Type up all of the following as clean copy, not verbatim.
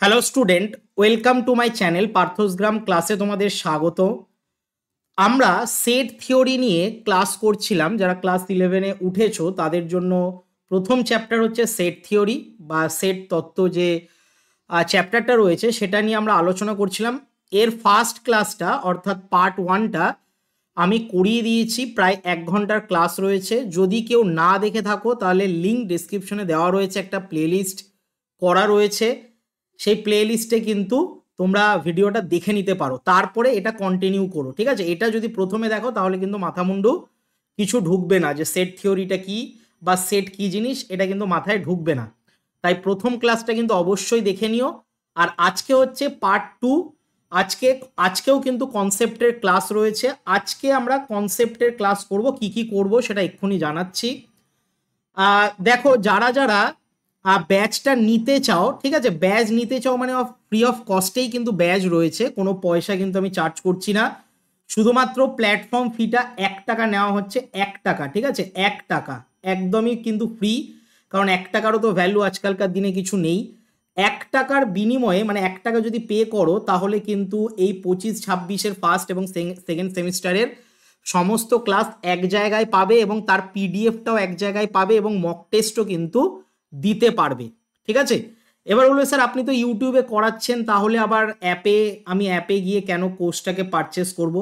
Hello student, welcome to my channel পার্থসগ্রাম ক্লাসে তোমাদের স্বাগত। আমরা সেট থিওরি নিয়ে ক্লাস করছিলাম। যারা ক্লাস 11-এ উঠেছো তাদের জন্য প্রথম চ্যাপ্টার হচ্ছে সেট থিওরি বা সেট তত্ত্ব। যে চ্যাপ্টারটা রয়েছে সেটা নিয়ে আমরা আলোচনা করছিলাম। এর ফার্স্ট ক্লাসটা অর্থাৎ পার্ট 1টা আমি করিয়ে দিয়েছি, প্রায় 1 ঘন্টার ক্লাস রয়েছে। যদি কেউ না দেখে থাকো তাহলে লিঙ্ক ডিসক্রিপশনে দেওয়া রয়েছে, একটা প্লেলিস্ট করা রয়েছে। সেই প্লে লিস্টে কিন্তু তোমরা ভিডিওটা দেখে নিতে পারো, তারপরে এটা কন্টিনিউ করো। ঠিক আছে, এটা যদি প্রথমে দেখো তাহলে কিন্তু মাথামুন্ডু কিছু ঢুকবে না, যে সেট থিওরিটা কি বা সেট কি জিনিস এটা কিন্তু মাথায় ঢুকবে না। তাই প্রথম ক্লাসটা কিন্তু অবশ্যই দেখে নিও। আর আজকে হচ্ছে পার্ট 2। আজকেও কিন্তু কনসেপ্টের ক্লাস রয়েছে। আজকে আমরা কনসেপ্টের ক্লাস করব, কি কি করব সেটা এক্ষুনি জানাচ্ছি। দেখো, যারা যারা ব্যাচটা নিতে চাও, ঠিক আছে, ব্যাচ নিতে চাও মানে ফ্রি অফ কস্টেই কিন্তু ব্যাচ রয়েছে, কোনো পয়সা কিন্তু আমি চার্জ করছি না। শুধুমাত্র প্ল্যাটফর্ম ফিটা 1 টাকা নেওয়া হচ্ছে, 1 টাকা। ঠিক আছে, 1 টাকা একদমই কিন্তু ফ্রি, কারণ 1 টাকারও তো ভ্যালু আজকালকার দিনে কিছু নেই। 1 টাকার বিনিময়ে মানে 1 টাকা যদি পে করো তাহলে কিন্তু এই 25-26-এর ফার্স্ট এবং সেকেন্ড সেমিস্টারের সমস্ত ক্লাস এক জায়গায় পাবে, এবং তার পিডিএফটাও এক জায়গায় পাবে, এবং মক টেস্টও কিন্তু দিতে পারবে। ঠিক আছে, এবার বলবে স্যার আপনি তো ইউটিউবে করাচ্ছেন, তাহলে আবার আমি অ্যাপে গিয়ে কেন কোর্সটাকে পারচেস করব?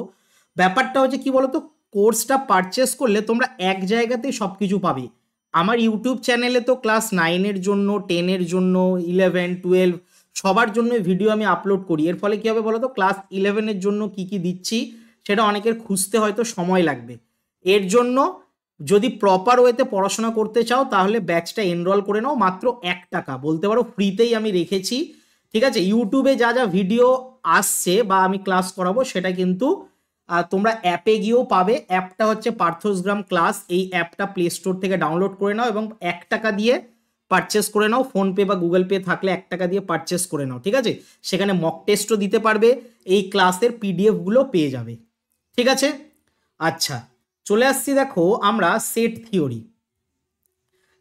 ব্যাপারটা হচ্ছে কি বলতো, কোর্সটা পারচেস করলে তোমরা এক জায়গাতেই সব কিছু পাবে। আমার ইউটিউব চ্যানেলে তো ক্লাস 9-এর জন্য, 10-এর জন্য, 11, 12 সবার জন্য ভিডিও আমি আপলোড করি। এর ফলে কি হবে বলো তো, ক্লাস 11-এর জন্য কি কি দিচ্ছি সেটা অনেকের খুঁজতে হয়তো সময় লাগবে। এর জন্য যদি প্রপার ওয়েতে পড়াশোনা করতে চাও তাহলে ব্যাচটা এনরোল করে নাও, মাত্র 1 টাকা, বলতে পারো ফ্রিতেই আমি রেখেছি। ঠিক আছে, ইউটিউবে যা যা ভিডিও আসছে বা আমি ক্লাস করাবো সেটা কিন্তু তোমরা অ্যাপে গিয়েও পাবে। অ্যাপটা হচ্ছে পার্থসগ্রাম ক্লাস। এই অ্যাপটা প্লে স্টোর থেকে ডাউনলোড করে নাও এবং 1 টাকা দিয়ে পারচেস করে নাও। ফোনপে বা গুগল পে থাকলে 1 টাকা দিয়ে পারচেস করে নাও। ঠিক আছে, সেখানে মক টেস্টও দিতে পারবে, এই ক্লাসের পিডিএফগুলো পেয়ে যাবে। ঠিক আছে, আচ্ছা চলে আসছি। দেখো, আমরা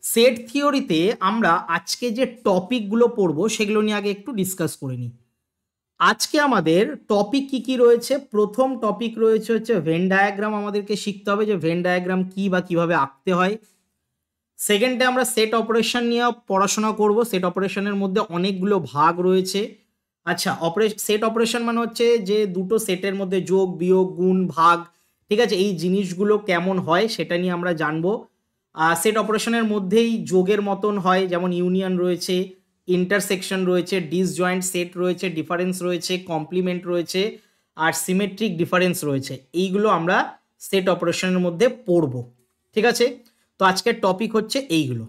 সেট থিওরিতে আমরা আজকে যে টপিকগুলো পড়বো সেগুলো নিয়ে আগে একটু ডিসকাস করে নিই। আজকে আমাদের টপিক কি কি রয়েছে? প্রথম টপিক রয়েছে হচ্ছে ভেন ডায়াগ্রাম। আমাদেরকে শিখতে হবে যে ভেন ডায়াগ্রাম কি বা কিভাবে আঁকতে হয়। সেকেন্ডে আমরা সেট অপারেশন নিয়ে পড়াশোনা করব। সেট অপারেশনের মধ্যে অনেকগুলো ভাগ রয়েছে। আচ্ছা, সেট অপারেশন মানে হচ্ছে যে দুটো সেটের মধ্যে যোগ, বিয়োগ, গুণ, ভাগ, ঠিক আছে, এই জিনিসগুলো কেমন হয় সেটা নিয়ে আমরা জানবো। সেট অপারেশনের মধ্যেই যোগের মতন হয়, যেমন ইউনিয়ন রয়েছে, ইন্টারসেকশন রয়েছে, ডিসজয়েন্ট সেট রয়েছে, ডিফারেন্স রয়েছে, কমপ্লিমেন্ট রয়েছে, আর সিমেট্রিক ডিফারেন্স রয়েছে। এইগুলো আমরা সেট অপারেশনের মধ্যে পড়ব। ঠিক আছে, তো আজকের টপিক হচ্ছে এইগুলো।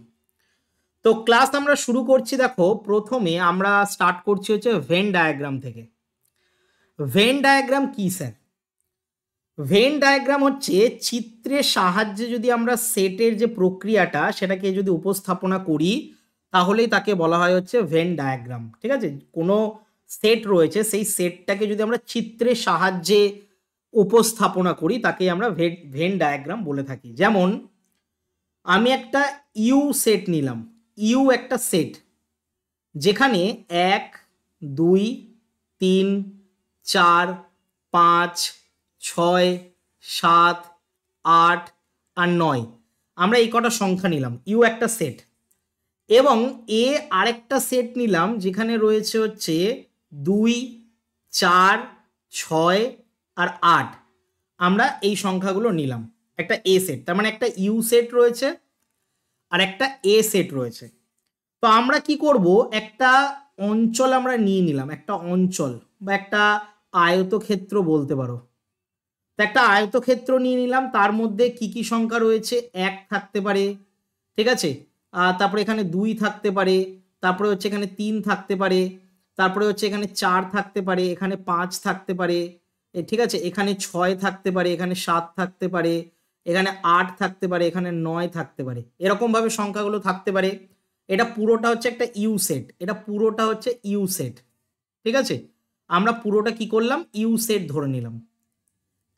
তো ক্লাস আমরা শুরু করছি। দেখো, প্রথমে আমরা স্টার্ট করছি হচ্ছে ভেন ডায়াগ্রাম থেকে। ভেন ডায়াগ্রাম কি স্যার? ভেন ডায়াগ্রাম হচ্ছে চিত্রের সাহায্যে যদি আমরা সেটের যে প্রক্রিয়াটা সেটাকে যদি উপস্থাপনা করি তাহলেই তাকে বলা হয় হচ্ছে ভেন ডায়াগ্রাম। ঠিক আছে, কোনো সেট রয়েছে, সেই সেটটাকে যদি আমরা চিত্রের সাহায্যে উপস্থাপনা করি তাকে আমরা ভেন ডায়াগ্রাম বলে থাকি। যেমন আমি একটা ইউ সেট নিলাম। ইউ একটা সেট যেখানে 1, 2, 3, 4, 5, 6, 7, 8 আর 9, আমরা এই কটা সংখ্যা নিলাম। ইউ একটা সেট। এবং এ আরেকটা সেট নিলাম যেখানে রয়েছে হচ্ছে 2, 4, 6 আর 8। আমরা এই সংখ্যাগুলো নিলাম, একটা এ সেট। তার মানে একটা ইউ সেট রয়েছে আর একটা এ সেট রয়েছে। তো আমরা কি করব, একটা অঞ্চল আমরা নিয়ে নিলাম, একটা অঞ্চল বা একটা আয়তক্ষেত্র বলতে পারো। তো একটা আয়তক্ষেত্র নিয়ে নিলাম, তার মধ্যে কি কি সংখ্যা রয়েছে? 1 থাকতে পারে, ঠিক আছে, তারপরে এখানে 2 থাকতে পারে, তারপরে হচ্ছে এখানে 3 থাকতে পারে, তারপরে হচ্ছে এখানে 4 থাকতে পারে, এখানে 5 থাকতে পারে, ঠিক আছে, এখানে 6 থাকতে পারে, এখানে 7 থাকতে পারে, এখানে 8 থাকতে পারে, এখানে 9 থাকতে পারে। এরকম ভাবে সংখ্যাগুলো থাকতে পারে। এটা পুরোটা হচ্ছে একটা ইউ সেট, এটা পুরোটা হচ্ছে ইউ সেট। ঠিক আছে, আমরা পুরোটা কি করলাম, ইউ সেট ধরে নিলাম।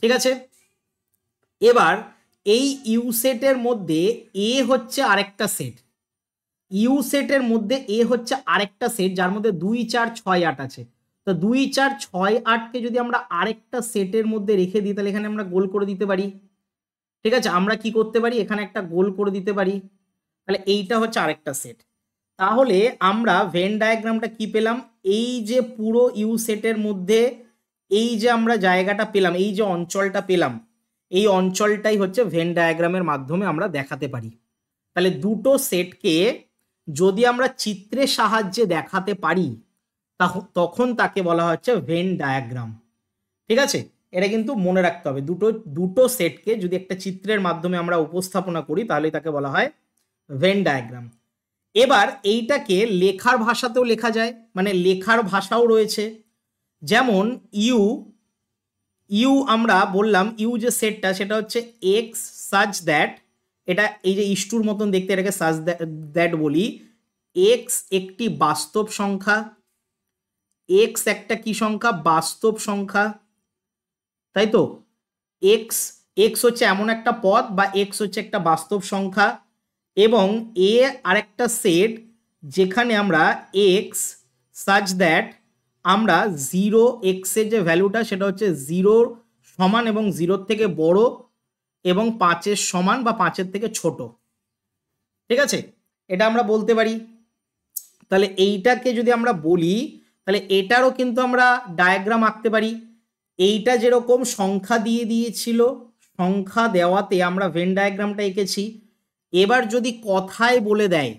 ঠিক আছে, এবার এই ইউ সেটের মধ্যে এ হচ্ছে আরেকটা সেট। ইউ সেটের মধ্যে এ হচ্ছে আরেকটা সেট যার মধ্যে 2 4 6 8 আছে। তো 2 4 6 8কে যদি আমরা আরেকটা সেটের মধ্যে রেখে দিই তাহলে এখানে আমরা গোল করে দিতে পারি। ঠিক আছে, আমরা কি করতে পারি, এখানে একটা গোল করে দিতে পারি। তাহলে এইটা হচ্ছে আরেকটা সেট। তাহলে আমরা ভেন ডায়াগ্রামটা কি পেলাম, এই যে পুরো ইউ সেটের মধ্যে এই যে আমরা জায়গাটা পেলাম, এই যে অঞ্চলটা পেলাম, এই অঞ্চলটাই হচ্ছে ভেন ডায়াগ্রামের মাধ্যমে আমরা দেখাতে পারি। তাহলে দুটো সেটকে যদি আমরা চিত্রের সাহায্যে দেখাতে পারি তখন তাকে বলা হচ্ছে ভেন ডায়াগ্রাম। ঠিক আছে, এটা কিন্তু মনে রাখতে হবে, দুটো সেটকে যদি একটা চিত্রের মাধ্যমে আমরা উপস্থাপনা করি তাহলে তাকে বলা হয় ভেন ডায়াগ্রাম। এবার এইটাকে লেখার ভাষাতেও লেখা যায়, মানে লেখার ভাষাও রয়েছে। যেমন ইউ আমরা বললাম ইউ যে সেটটা সেটা হচ্ছে এক্স সাচ দ্যাট, এটা এই যে ইস্টুর মতন দেখতে, এটাকে সাচ দ্যাট বলি। এক্স একটি বাস্তব সংখ্যা, এক্স একটা কি সংখ্যা, বাস্তব সংখ্যা, তাই তো। এক্স এক্স হচ্ছে এমন একটা পদ বা এক্স হচ্ছে একটা বাস্তব সংখ্যা, এবং এ আরেকটা সেট যেখানে আমরা এক্স সাচ দ্যাট আমরা 0 এক্সের যে ভ্যালুটা সেটা হচ্ছে 0 সমান এবং 0 থেকে বড় এবং 5-এর সমান বা 5-এর থেকে ছোট। ঠিক আছে, এটা আমরা বলতে পারি। তাহলে এইটাকে যদি আমরা বলি তাহলে এটারও কিন্তু আমরা ডায়াগ্রাম আঁকতে পারি। এইটা যেরকম সংখ্যা দিয়ে দিয়েছিল, সংখ্যা দেওয়াতে আমরা ভেন ডায়াগ্রামটা এঁকেছি। এবার যদি কথায় বলে দেয়,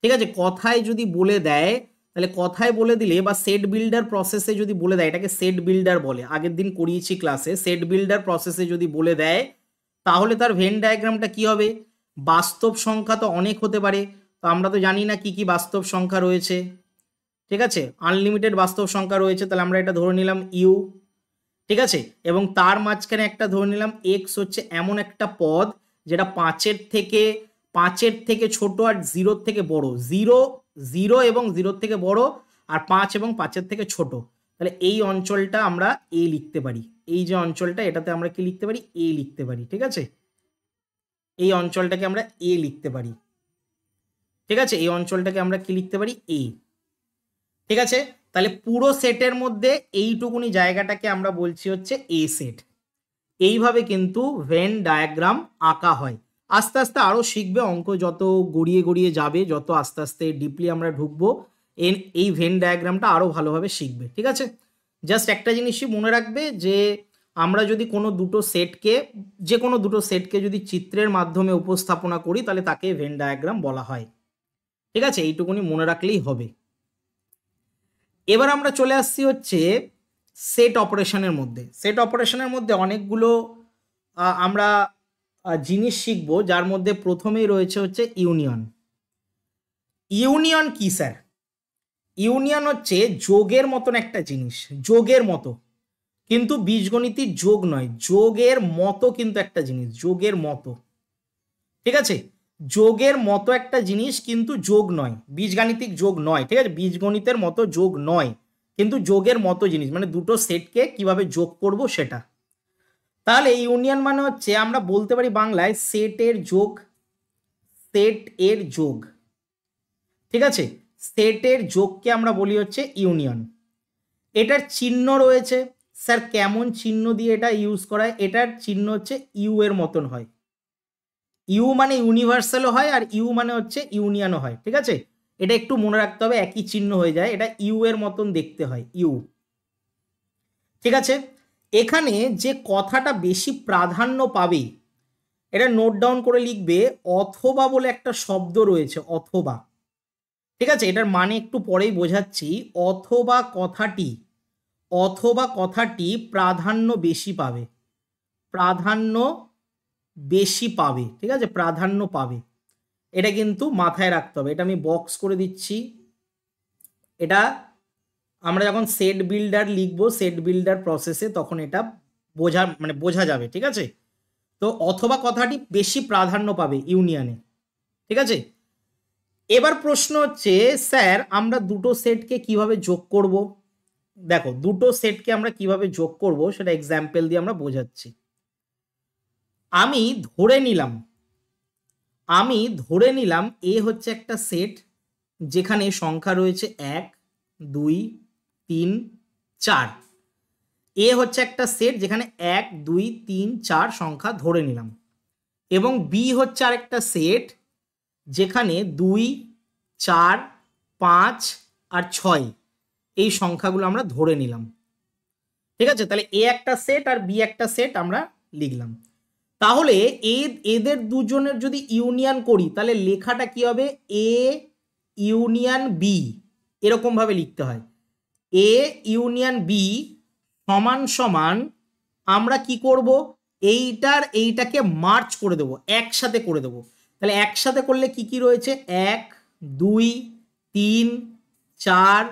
ঠিক আছে, কথায় যদি বলে দেয় তাহলে কথায় বলে দিলে বা সেট বিল্ডার প্রসেসে যদি বলে দেয়, এটাকে সেট বিল্ডার বলে, আগের দিন করিয়েছি ক্লাসে, সেট বিল্ডার প্রসেসে যদি বলে দেয় তাহলে তার ভেন ডায়াগ্রামটা কি হবে, বাস্তব সংখ্যা তো অনেক হতে পারে, তো আমরা তো জানি না কি কি বাস্তব সংখ্যা রয়েছে। ঠিক আছে, আনলিমিটেড বাস্তব সংখ্যা রয়েছে, তাহলে আমরা এটা ধরে নিলাম ইউ। ঠিক আছে, এবং তার মাঝখানে একটা ধরে নিলাম এক্স হচ্ছে এমন একটা পদ যেটা 5-এর থেকে ছোট আর 0-র থেকে বড়, 0 এবং 0-র থেকে বড় আর 5 এবং 5-এর থেকে ছোট। তাহলে এই অঞ্চলটা আমরা এ লিখতে পারি, এই যে অঞ্চলটা এটাতে আমরা কি লিখতে পারি, এ লিখতে পারি। ঠিক আছে, এই অঞ্চলটাকে আমরা এ লিখতে পারি। ঠিক আছে, এই অঞ্চলটাকে আমরা কি লিখতে পারি, এ। ঠিক আছে, তাহলে পুরো সেটের মধ্যে এইটুকুনি জায়গাটাকে আমরা বলছি হচ্ছে এ সেট। এইভাবে কিন্তু ভেন ডায়াগ্রাম আঁকা হয়। আস্তে আস্তে আরও শিখবে, অঙ্ক যত গড়িয়ে গড়িয়ে যাবে, যত আস্তে আস্তে ডিপলি আমরা ঢুকবো এই ভেন ডায়াগ্রামটা আরও ভালোভাবে শিখবে। ঠিক আছে, জাস্ট একটা জিনিসই মনে রাখবে যে আমরা যদি যে কোনো দুটো সেটকে যদি চিত্রের মাধ্যমে উপস্থাপনা করি তাহলে তাকে ভেন ডায়াগ্রাম বলা হয়। ঠিক আছে, এইটুকুনি মনে রাখলেই হবে। এবার আমরা চলে আসছি হচ্ছে সেট অপারেশনের মধ্যে। সেট অপারেশনের মধ্যে অনেকগুলো আমরা জিনিস শিখবো, যার মধ্যে প্রথমেই রয়েছে হচ্ছে ইউনিয়ন। ইউনিয়ন কি স্যার? ইউনিয়ন হচ্ছে যোগের মতন একটা জিনিস, যোগের মতো, কিন্তু বীজগণিতিক যোগ নয়, যোগের মতো কিন্তু একটা জিনিস, যোগের মতো। ঠিক আছে, যোগের মতো একটা জিনিস কিন্তু যোগ নয়, বীজগাণিতিক যোগ নয়। ঠিক আছে, বীজগণিতের মতো যোগ নয়, কিন্তু যোগের মতো জিনিস, মানে দুটো সেটকে কিভাবে যোগ করব সেটা। তাহলে ইউনিয়ন মানে হচ্ছে আমরা বলতে পারি বাংলায় সেটের যোগ, সেট এর যোগ। ঠিক আছে, সেটের যোগকে আমরা বলি হচ্ছে ইউনিয়ন। এটার চিহ্ন রয়েছে, স্যার কেমন চিহ্ন দিয়ে এটা ইউজ করা হয়? এটার চিহ্ন হচ্ছে ইউ এর মতন হয়, ইউ মানে ইউনিভার্সালও হয় আর ইউ মানে হচ্ছে ইউনিয়নও হয়। ঠিক আছে, এটা একটু মনে রাখতে হবে, একই চিহ্ন হয়ে যায়, এটা ইউ এর মতন দেখতে হয়, ইউ। ঠিক আছে, এখানে যে কথাটা বেশি প্রাধান্য পাবে এটা নোট ডাউন করে লিখবে, অথবা বলে একটা শব্দ রয়েছে, অথবা। ঠিক আছে, এটার মানে একটু পরেই বোঝাচ্ছি। অথবা কথাটি প্রাধান্য বেশি পাবে, প্রাধান্য বেশি পাবে। ঠিক আছে, প্রাধান্য পাবে, এটা কিন্তু মাথায় রাখতে হবে। এটা আমি বক্স করে দিচ্ছি, এটা আমরা যখন সেট বিল্ডার লিখবো, সেট বিল্ডার প্রসেসে, তখন এটা বোঝা যাবে। ঠিক আছে, তো অথবা কথাটি বেশি প্রাধান্য পাবে ইউনিয়নে। ঠিক আছে, এবার প্রশ্ন হচ্ছে স্যার আমরা দুটো সেটকে কিভাবে যোগ করব? দেখো, দুটো সেটকে আমরা কিভাবে যোগ করব সেটা এক্সাম্পল দিয়ে আমরা বোঝাচ্ছি। আমি ধরে নিলাম আমি ধরে নিলাম এ হচ্ছে একটা সেট যেখানে সংখ্যা রয়েছে 1 2 3 4। এ হচ্ছে একটা সেট যেখানে 1 2 3 4 সংখ্যা ধরে নিলাম, এবং বি হচ্ছে আরেকটা সেট যেখানে 2 4 5 আর 6 এই সংখ্যাগুলো আমরা ধরে নিলাম। ঠিক আছে, তাহলে এ একটা সেট আর বি একটা সেট আমরা লিখলাম। তাহলে এদের দুজনের যদি ইউনিয়ন করি তাহলে লেখাটা কি হবে? এ ইউনিয়ন বি, এরকম ভাবে লিখতে হয়। এ ইউনিয়ন বি সমান সমান আমরা কি করব? এইটাকে মার্চ করে দেবো, একসাথে করে দেবো। তাহলে একসাথে করলে কি কি রয়েছে? 1 2 3 4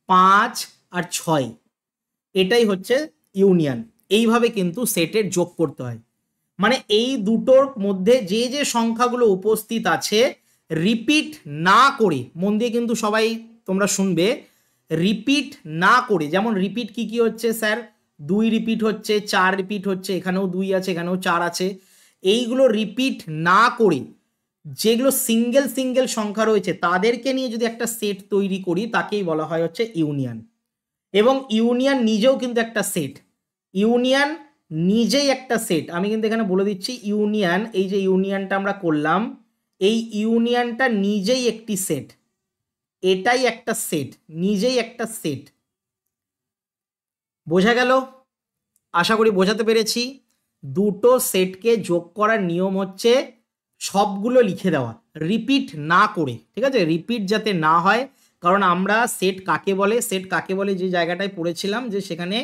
5 আর 6, এটাই হচ্ছে ইউনিয়ন। এইভাবে কিন্তু সেটের যোগ করতে হয়। মানে এই দুটোর মধ্যে যে যে সংখ্যাগুলো উপস্থিত আছে রিপিট না করে, মন দিয়ে কিন্তু সবাই তোমরা শুনবে, রিপিট না করে, যেমন রিপিট কি কি হচ্ছে স্যার? 2 রিপিট হচ্ছে, 4 রিপিট হচ্ছে, এখানেও 2 আছে, এখানেও 4 আছে। এইগুলো রিপিট না করে যেগুলো সিঙ্গেল সিঙ্গেল সংখ্যা রয়েছে তাদেরকে নিয়ে যদি একটা সেট তৈরি করি তাকেই বলা হয় হচ্ছে ইউনিয়ন। এবং ইউনিয়ন নিজেও কিন্তু একটা সেট, ইউনিয়ন নিজেই একটা সেট। আমি কিন্তু এখানে বলে দিচ্ছি ইউনিয়ন, এই যে ইউনিয়নটা আমরা করলাম, এই ইউনিয়নটা নিজেই একটি সেট, এটাই একটা সেট, নিজেই একটা সেট। বোঝা গেল? আশা করি বোঝাতে পেরেছি। দুটো সেটকে যোগ করার নিয়ম হচ্ছে সবগুলো লিখে দেওয়া, রিপিট না করে। ঠিক আছে, রিপিট যাতে না হয়, কারণ আমরা সেট কাকে বলে, সেট কাকে বলে যে জায়গাটায় পড়েছিলাম যে সেখানে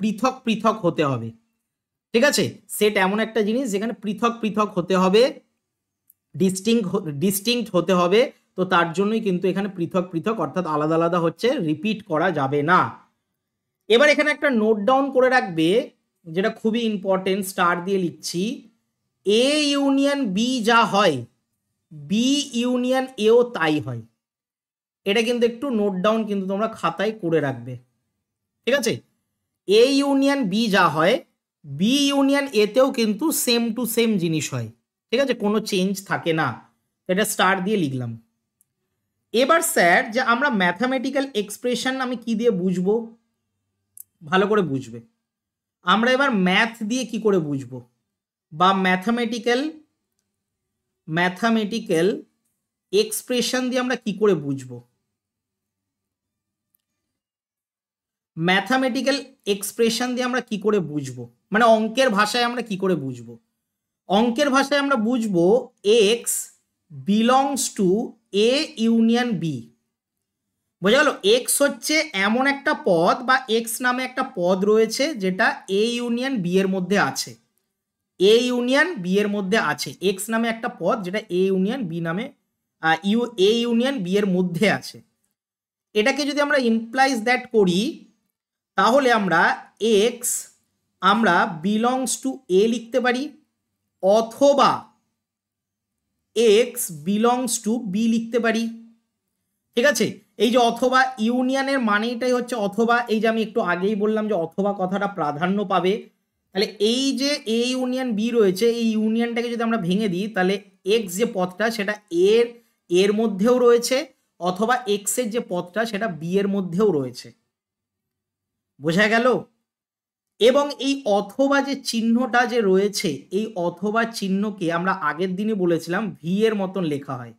পৃথক পৃথক হতে হবে। ঠিক আছে, সেট এমন একটা জিনিস যেখানে পৃথক পৃথক হতে হবে, ডিস্টিংক্ট হতে হবে। তো তার জন্যই কিন্তু এখানে পৃথক পৃথক অর্থাৎ আলাদা আলাদা হচ্ছে, রিপিট করা যাবে না। এবার এখানে একটা নোট ডাউন করে রাখবে, যেটা খুবই ইম্পর্টেন্ট, স্টার দিয়ে লিখছি। এ ইউনিয়ন বি যা হয় বি ইউনিয়ন এও তাই হয়। এটা কিন্তু একটু নোট ডাউন কিন্তু তোমরা খাতায় করে রাখবে। ঠিক আছে, এ ইউনিয়ন বি যা হয় বি ইউনিয়ন এতেও কিন্তু সেম টু সেম জিনিস হয়। ঠিক আছে, কোনো চেঞ্জ থাকে না। এটা স্টার দিয়ে লিখলাম। এবার স্যার যে আমরা ম্যাথামেটিক্যাল এক্সপ্রেশন আমি কি দিয়ে বুঝবো? ভালো করে বুঝবে। আমরা এবার ম্যাথ দিয়ে কি করে বুঝবো, বা ম্যাথামেটিক্যাল এক্সপ্রেশন দিয়ে আমরা কি করে বুঝবো? ম্যাথামেটিক্যাল এক্সপ্রেশন দিয়ে আমরা কি করে বুঝবো, মানে অঙ্কের ভাষায় আমরা কি করে বুঝবো? অঙ্কের ভাষায় আমরা বুঝবো x belongs to A union B. বোঝা গেল? এক্স হচ্ছে এমন একটা পদ, বা এক্স নামে একটা পদ রয়েছে যেটা এ ইউনিয়ন বি এর মধ্যে আছে। এ ইউনিয়ন বি এর মধ্যে আছে এক্স নামে একটা পদ যেটা এ ইউনিয়ন বি নামে এ ইউনিয়ন বি এর মধ্যে আছে। এটাকে যদি আমরা ইমপ্লাইজ দ্যাট করি তাহলে আমরা এক্স আমরা বিলংস টু এ লিখতে পারি, অথবা এক্স বিলংস টু বি লিখতে পারি। ঠিক আছে, এই যে অথবা ইউনিয়নের মানেটাই হচ্ছে অথবা, এই যে আমি একটু আগেই বললাম যে অথবা কথাটা প্রাধান্য পাবে। তাহলে এই যে এ ইউনিয়ন বি রয়েছে, এই ইউনিয়নটাকে যদি আমরা ভেঙে দিই তাহলে এক্স যে পথটা সেটা এর মধ্যেও রয়েছে, অথবা এক্স এর যে পথটা সেটা বি এর মধ্যেও রয়েছে। বোঝা গেল? এবং এই অথবা যে চিহ্নটা যে রয়েছে, এই অথবা চিহ্নকে আমরা আগের দিনে বলেছিলাম ভি এর মতন লেখা হয়।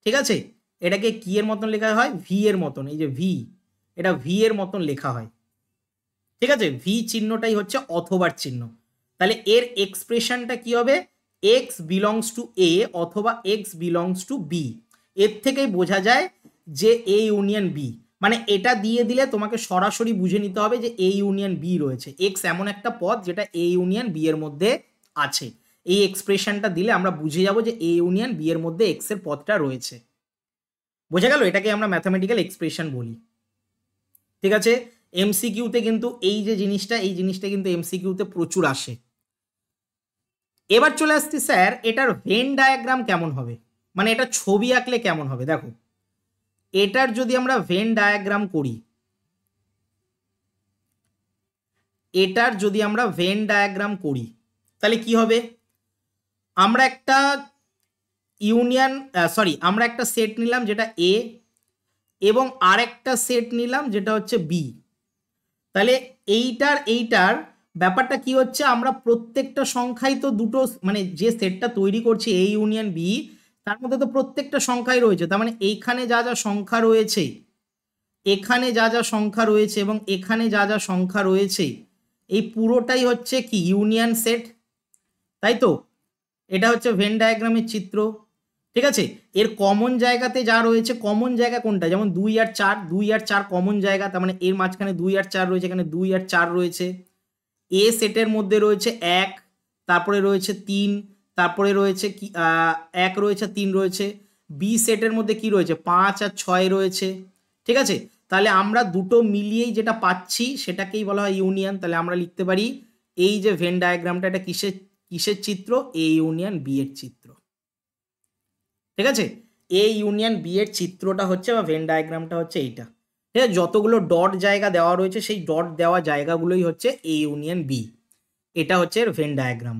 ঠিক আছে, এটাকে কি এর মতন লেখা হয়? ভি এর মতন। এই যে ভি, এটা ভি এর মতন লেখা হয়। ঠিক আছে, ভি চিহ্নটাই হচ্ছে অথবার চিহ্ন। তাহলে এর এক্সপ্রেশনটা কি হবে? এক্স বিলংস টু এ অথবা এক্স বিলংস টু বি। এর থেকেই বোঝা যায় যে এ ইউনিয়ন বি, মানে এটা দিয়ে দিলে তোমাকে সরাসরি বুঝে নিতে হবে যে এ ইউনিয়ন বি রয়েছে। এক্স এমন একটা পদ যেটা এ ইউনিয়ন বি এর মধ্যে আছে। এই এক্সপ্রেশনটা দিলে আমরা বুঝে যাব যে এ ইউনিয়ন বি এর মধ্যে এক্স এর পদটা রয়েছে। বোঝা গেল? এটাকে আমরা ম্যাথামেটিক্যাল এক্সপ্রেশন বলি। ঠিক আছে, এমসিকিউতে কিন্তু এই যে জিনিসটা, এই জিনিসটা কিন্তু এমসিকিউতে প্রচুর আসে। এবার চলে আসছি স্যার এটার ভেন ডায়াগ্রাম কেমন হবে, মানে এটা ছবি আঁকলে কেমন হবে। দেখো, এটার যদি আমরা ভেন ডায়াগ্রাম করি, তাহলে কি হবে? আমরা একটা ইউনিয়ন সরি আমরা একটা সেট নিলাম যেটা এ, এবং আরেকটা সেট নিলাম যেটা হচ্ছে বি। তাহলে এইটার ব্যাপারটা কি হচ্ছে, আমরা প্রত্যেকটা সংখ্যাই তো দুটো, মানে যে সেটটা তৈরি করছি এ ইউনিয়ন বি, তার মধ্যে তো প্রত্যেকটা সংখ্যাই রয়েছে। তার মানে এইখানে যা যা সংখ্যা রয়েছে, এখানে যা যা সংখ্যা রয়েছে এবং এখানে যা যা সংখ্যা রয়েছে, এই পুরোটাই হচ্ছে কি ইউনিয়ন সেট, তাই তো? এটা হচ্ছে ভেন ডায়াগ্রামের চিত্র, ঠিক আছে। এর কমন জায়গাতে যা রয়েছে, কমন জায়গা কোনটা, যেমন 2 আর 4, 2 আর 4 কমন জায়গা, তার মানে এর মাঝখানে 2 আর 4 রয়েছে, এখানে 2 আর 4 রয়েছে। এ সেটের মধ্যে রয়েছে 1, তারপরে রয়েছে 3, তারপরে রয়েছে কি 1 রয়েছে, 3 রয়েছে। বি সেটের মধ্যে কি রয়েছে, 5 আর 6 রয়েছে, ঠিক আছে। তাহলে আমরা দুটো মিলিয়েই যেটা পাচ্ছি সেটাকেই বলা হয় ইউনিয়ন। তাহলে আমরা লিখতে পারি এই যে ভেন ডায়াগ্রামটা, এটা কিসের কিসের চিত্র, এ ইউনিয়ন বি এর চিত্র, ঠিক আছে। এ ইউনিয়ন বি এর চিত্রটা হচ্ছে বা ভেন ডায়াগ্রামটা হচ্ছে এইটা, ঠিক আছে। যতগুলো ডট জায়গা দেওয়া রয়েছে সেই ডট দেওয়া জায়গাগুলোই হচ্ছে এ ইউনিয়ন বি। এটা হচ্ছে এর ভেন ডায়াগ্রাম।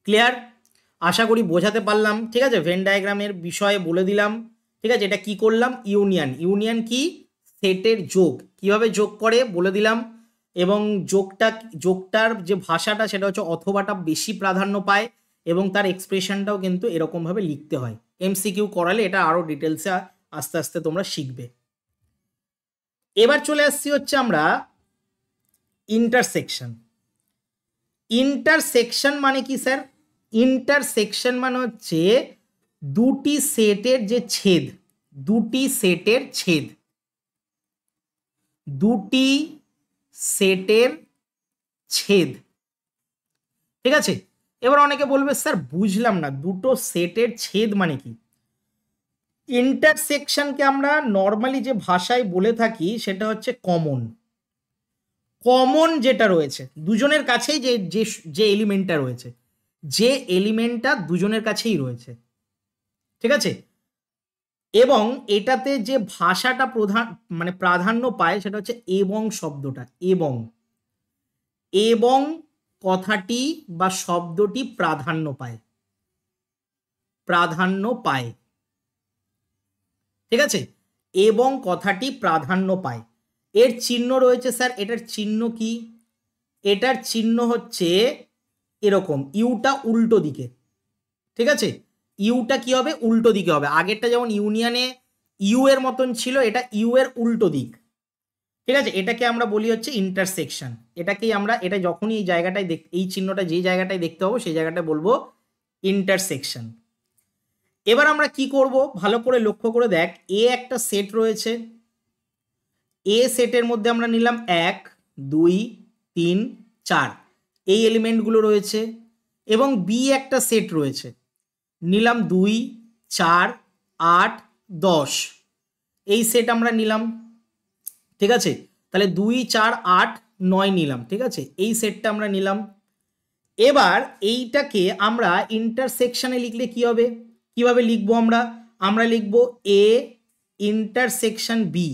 ক্লিয়ার? আশা করি বোঝাতে পারলাম, ঠিক আছে। ভেন ডায়াগ্রামের বিষয়ে বলে দিলাম, ঠিক আছে। এটা কি করলাম, ইউনিয়ন। ইউনিয়ন কি, সেটের যোগ, কিভাবে যোগ করে বলে দিলাম। এবং যোগটার যে ভাষাটা সেটা হচ্ছে অথবাটা বেশি প্রাধান্য পায়, এবং তার এক্সপ্রেশনটাও কিন্তু এরকমভাবে লিখতে হয়। এমসিকিউ করালে এটা আরও ডিটেলসে আস্তে আস্তে তোমরা শিখবে। এবার চলে আসছি হচ্ছে আমরা ইন্টারসেকশন। ইন্টারসেকশন মানে কি স্যার? ইন্টারসেকশন মানে হচ্ছে দুটি সেটের যে ছেদ, দুটি সেটের ছেদ, দুটি সেটের ছেদ, ঠিক আছে। এবার অনেকে বলবে স্যার বুঝলাম না, দুটো সেটের ছেদ মানে কি? ইন্টারসেকশনকে আমরা নর্মালি যে ভাষায় বলে থাকি সেটা হচ্ছে কমন। কমন যেটা রয়েছে দুজনের কাছেই, যে যে যে এলিমেন্টটা রয়েছে, যে এলিমেন্টটা দুজনের কাছেই রয়েছে, ঠিক আছে। এবং এটাতে যে ভাষাটা মানে প্রাধান্য পায় সেটা হচ্ছে এবং শব্দটা, এবং এবং কথাটি বা শব্দটি প্রাধান্য পায়, প্রাধান্য পায়, ঠিক আছে। এবং কথাটি প্রাধান্য পায়। এর চিহ্ন রয়েছে স্যার, এটার চিহ্ন কি? এটার চিহ্ন হচ্ছে এরকম, ইউটা উল্টো দিকে, ঠিক আছে। ইউটা কি হবে, উল্টো দিকে হবে। আগেরটা যেমন ইউনিয়নে ইউ এর মতন ছিল, এটা ইউ এর উল্টো দিক, ঠিক আছে। এটাকে আমরা বলি হচ্ছে ইন্টারসেকশন। এটাকেই আমরা, এটা যখনই এই জায়গাটায় এই চিহ্নটা যেই জায়গাটায় দেখতে পাবো সেই জায়গাটায় বলবো ইন্টারসেকশন। এবার আমরা কি করব, ভালো করে লক্ষ্য করে দেখ। এ একটা সেট রয়েছে, এ সেটের মধ্যে আমরা নিলাম 1, 2, 3, 4, এই এলিমেন্টগুলো রয়েছে। এবং বি একটা সেট রয়েছে, নিলাম 2, 4, 8, 10, এই সেট আমরা নিলাম, ঠিক আছে। তাহলে 2, 4, 8, 9 নিলাম, ঠিক আছে। এই সেটটা আমরা নিলাম। এবার এইটাকে আমরা ইন্টারসেকশনে লিখলে কি হবে, কিভাবে লিখবো আমরা? আমরা লিখবো এ ইন্টারসেকশন বি।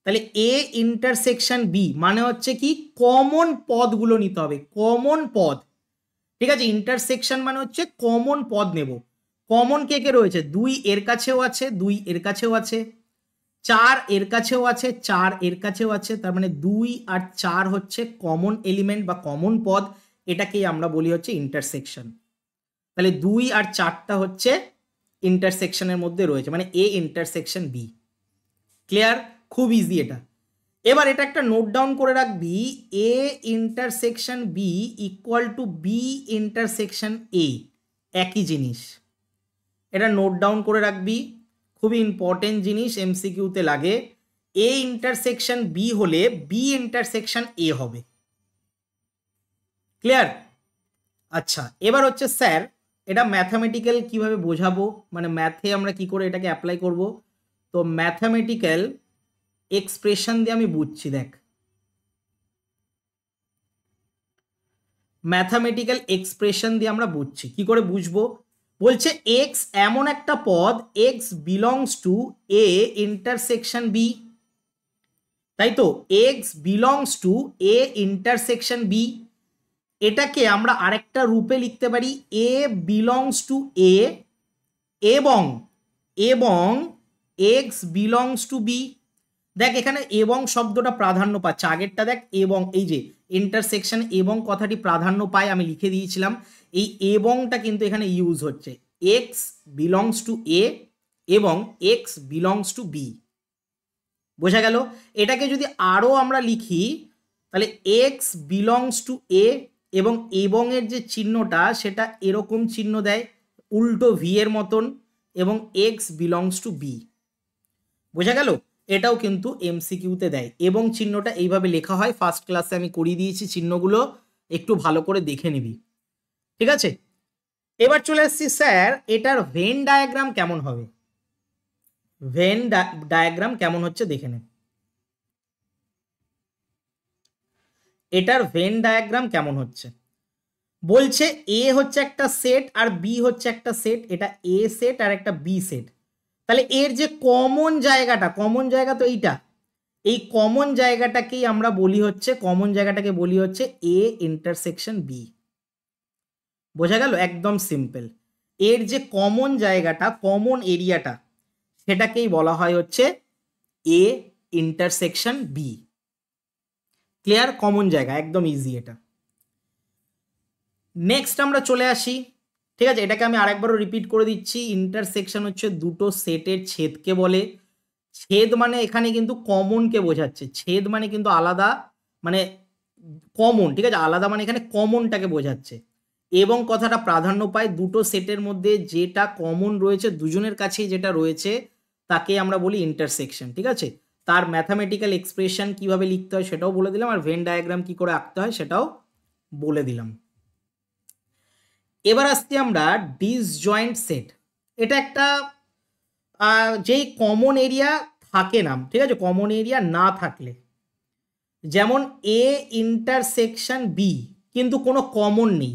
তাহলে এ ইন্টারসেকশন বি মানে হচ্ছে কি, কমন পদগুলো নিতে হবে, কমন পদ, ঠিক আছে। ইন্টারসেকশন মানে হচ্ছে কমন পদ নেব। কমন কে কে রয়েছে, 2 এর কাছেও আছে, 2 এর কাছেও আছে, 4 এর কাছেও আছে, 4 এর কাছেও আছে। তার মানে 2 আর 4 হচ্ছে কমন এলিমেন্ট বা কমন পদ, এটাকেই আমরা বলি হচ্ছে ইন্টারসেকশন। তাহলে 2 আর 4টা হচ্ছে ইন্টারসেকশনের মধ্যে রয়েছে, মানে এ ইন্টারসেকশন বি। ক্লিয়ার? খুব ইজি এটা। এবার এটা একটা নোট ডাউন করে রাখবি, A intersection B equal to B intersection A, একই জিনিস। এটা নোট ডাউন করে রাখবি, খুবই ইম্পর্টেন্ট জিনিস, এমসিকিউতে লাগে। এ ইন্টারসেকশন বি হলে বি ইন্টারসেকশন এ হবে। ক্লিয়ার? আচ্ছা, এবার হচ্ছে স্যার এটা ম্যাথামেটিক্যাল কিভাবে বোঝাবো, মানে ম্যাথে আমরা কি করে এটাকে অ্যাপ্লাই করব। তো ম্যাথামেটিক্যাল এক্সপ্রেশন দিয়ে আমি বুঝছি, দেখ। ম্যাথামেটিক্যাল এক্সপ্রেশন দিয়ে আমরা বুঝছি, কি করে বুঝবো? বলছে এক্স এমন একটা পদ, x belongs to A intersection B, তাই তো। X belongs to A intersection B, এটাকে আমরা আরেকটা রূপে লিখতে পারি এ বিলংস টু এ এবং এবং এক্স বিলংস টু বি। দেখ এখানে এবং শব্দটা প্রাধান্য পাচ্ছে, আগেরটা দেখ এবং, এই যে ইন্টারসেকশন এবং কথাটি প্রাধান্য পায় আমি লিখে দিয়েছিলাম, এই এবংটা কিন্তু এখানে ইউজ হচ্ছে। এক্স বিলংস টু এ এবং এক্স বিলংস টু বি, বোঝা গেল? এটাকে যদি আরও আমরা লিখি তাহলে এক্স বিলংস টু এ এবং এবংয়ের যে চিহ্নটা সেটা এরকম চিহ্ন দেয় উল্টো ভি এর মতন, এবং এক্স বিলংস টু বি, বোঝা গেল? এটাও কিন্তু এমসিকিউতে দেয়, এবং চিহ্নটা এইভাবে লেখা হয়, ফার্স্ট ক্লাসে আমি করিয়ে দিয়েছি চিহ্নগুলো, একটু ভালো করে দেখে নিবি, ঠিক আছে? এবার চলে আসছি স্যার এটার ভেন ডায়াগ্রাম কেমন হবে। ভেন ডায়াগ্রাম কেমন হচ্ছে দেখে নে। এটার ভেন ডায়াগ্রাম কেমন হচ্ছে, বলছে এ হচ্ছে একটা সেট আর বি হচ্ছে একটা সেট, এটা এ সেট আর একটা বি সেট। তাহলে এর যে কমন জায়গাটা, কমন জায়গা তো এইটা, এই কমন জায়গাটাকেই আমরা বলি হচ্ছে, কমন জায়গাটাকে বলি হচ্ছে এ ইন্টারসেকশন বি, বোঝা গেল? একদম সিম্পল। এর যে কমন জায়গাটা, কমন এরিয়াটা, সেটাকেই বলা হয় হচ্ছে A intersection B. Clear? Common জায়গা, একদম ইজি এটা। নেক্সট আমরা চলে আসি, ঠিক আছে? এটাকে আমি আরেকবারও রিপিট করে দিচ্ছি, ইন্টারসেকশন হচ্ছে দুটো সেটের ছেদকে বলে। ছেদ মানে এখানে কিন্তু কমনকে বোঝাচ্ছে, ছেদ মানে কিন্তু আলাদা, মানে কমন, ঠিক আছে? আলাদা মানে এখানে কমনটাকে বোঝাচ্ছে, এবং কথাটা প্রাধান্য পায় দুটো সেটের মধ্যে যেটা কমন রয়েছে, দুজনের কাছেই যেটা রয়েছে তাকে আমরা বলি ইন্টারসেকশন, ঠিক আছে? তার ম্যাথামেটিক্যাল এক্সপ্রেশন কিভাবে লিখতে হয় সেটাও বলে দিলাম, আর ভেন ডায়াগ্রাম কি করে আঁকতে হয় সেটাও বলে দিলাম। এবার আসছি আমরা ডিসজয়েন্ট সেট। এটা একটা যেই কমন এরিয়া থাকে না, ঠিক আছে? কমন এরিয়া না থাকলে, যেমন এ ইন্টারসেকশন বি কিন্তু কোনো কমন নেই,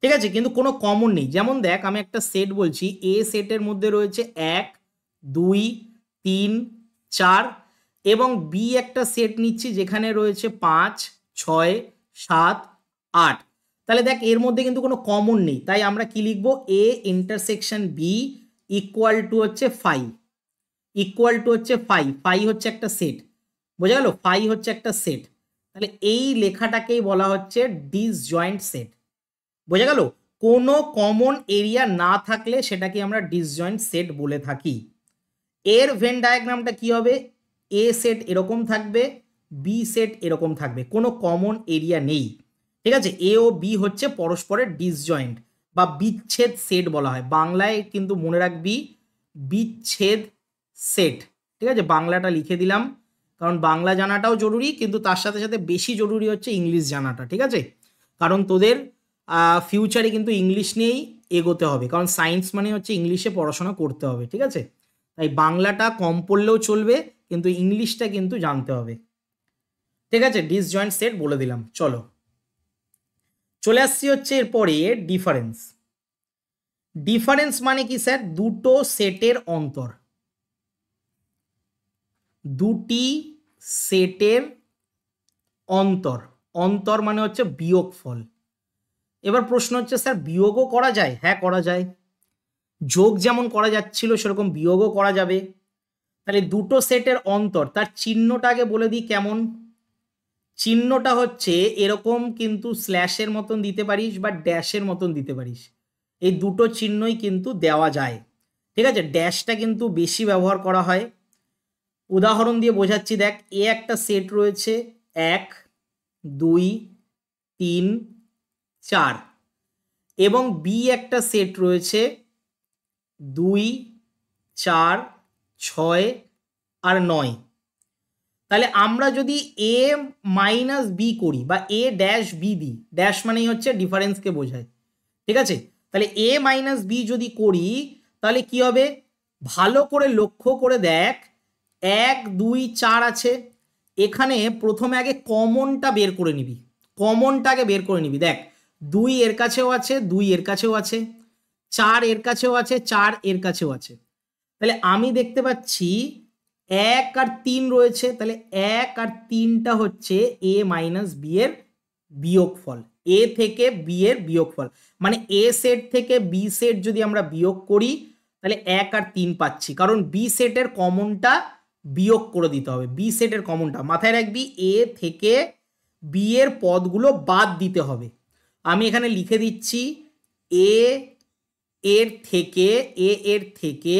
ঠিক আছে? কিন্তু কোনো কমন নেই, যেমন দেখ আমি একটা সেট বলছি, এ সেটের মধ্যে রয়েছে 1 2 3 4, এবং বি একটা সেট নিচ্ছি যেখানে রয়েছে 5 6 7 8। তাহলে দেখ এর মধ্যে কিন্তু কোনো কমন নেই, তাই আমরা কি লিখবো, A intersection B equal to হচ্ছে 5, ইকুয়াল টু হচ্ছে 5, 5 হচ্ছে একটা সেট, বোঝা গেল? 5 হচ্ছে একটা সেট, তাহলে এই লেখাটাকেই বলা হচ্ছে ডিসজয়েন্ট সেট, বোঝা গেল? কোনো কমন এরিয়া না থাকলে সেটাকে আমরা ডিসজয়েন্ট সেট বলে থাকি। এর ভেন ডায়াগ্রামটা কি হবে, এ সেট এরকম থাকবে, বি সেট এরকম থাকবে, কোনো কমন এরিয়া নেই, ঠিক আছে? এ ও বি হচ্ছে পরস্পরের ডিসজয়েন্ট বা বিচ্ছেদ সেট বলা হয়, বাংলায় কিন্তু মনে রাখবি বিচ্ছেদ সেট, ঠিক আছে? বাংলাটা লিখে দিলাম, কারণ বাংলা জানাটাও জরুরি, কিন্তু তার সাথে সাথে বেশি জরুরি হচ্ছে ইংলিশ জানাটা, ঠিক আছে? কারণ তোদের ফিউচারে কিন্তু ইংলিশ নিয়েই এগোতে হবে, কারণ সায়েন্স মানে হচ্ছে ইংলিশে পড়াশোনা করতে হবে, ঠিক আছে? তাই বাংলাটা কম পড়লেও চলবে, কিন্তু ইংলিশটা কিন্তু জানতে হবে, ঠিক আছে? ডিসজয়েন্ট সেট বলে দিলাম। চলো চলে আসছি হচ্ছে এরপরে ডিফারেন্স। ডিফারেন্স মানে কি স্যার, দুটো সেটের অন্তর, দুটি সেটের অন্তর, অন্তর মানে হচ্ছে বিয়োগফল। এবার প্রশ্ন হচ্ছে স্যার বিয়োগও করা যায়? হ্যাঁ করা যায়, যোগ যেমন করা যাচ্ছিল সেরকম বিয়োগও করা যাবে। তাহলে দুটো সেটের অন্তর, তার চিহ্নটা আগে বলে দিই কেমন। চিহ্নটা হচ্ছে এরকম, কিন্তু স্ল্যাশের মতন দিতে পারিস বা ড্যাশের মতন দিতে পারিস, এই দুটো চিহ্নই কিন্তু দেওয়া যায়, ঠিক আছে? ড্যাশটা কিন্তু বেশি ব্যবহার করা হয়। উদাহরণ দিয়ে বোঝাচ্ছি, দেখ এ একটা সেট রয়েছে 1 2 3 4, এবং বি একটা সেট রয়েছে 2 4 6 আর 9। তাহলে আমরা যদি এ মাইনাস বি করি বা এ ড্যাশ বি দিই, ড্যাশ মানেই হচ্ছে ডিফারেন্সকে বোঝায়, ঠিক আছে? তাহলে এ মাইনাস বি যদি করি তাহলে কি হবে, ভালো করে লক্ষ্য করে দেখ, 1 2 4 আছে, এখানে প্রথমে আগে কমনটা বের করে নিবি, কমনটা আগে বের করে নিবি। দেখ 2 এর কাছেও আছে, 2 এর কাছেও আছে, 4 এর কাছেও আছে, 4 এর কাছেও আছে। তাহলে আমি দেখতে পাচ্ছি 1 আর 3 রয়েছে, তাহলে 1 আর 3টা হচ্ছে এ মাইনাস বি এর বিয়োগফল, এ থেকে বি এর বিয়োগফল, মানে এ সেট থেকে বি সেট যদি আমরা বিয়োগ করি তাহলে 1 আর 3 পাচ্ছি, কারণ বি সেটের কমনটা বিয়োগ করে দিতে হবে। বি সেটের কমনটা মাথায় রাখবি, এ থেকে বি এর পদগুলো বাদ দিতে হবে। আমি এখানে লিখে দিচ্ছি এ এর থেকে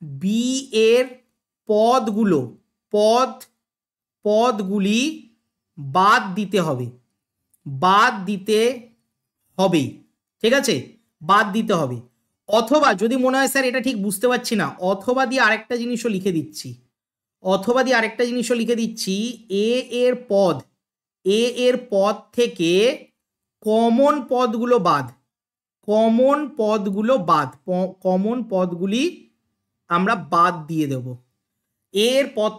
বি এর পদগুলি বাদ দিতে হবে, ঠিক আছে, বাদ দিতে হবে। অথবা যদি মনে হয় স্যার এটা ঠিক বুঝতে পারছি না, অথবা দিয়ে আরেকটা জিনিসও লিখে দিচ্ছি, এ এর পদ থেকে কমন পদগুলি আমরা বাদ দিয়ে দেব। এর পদ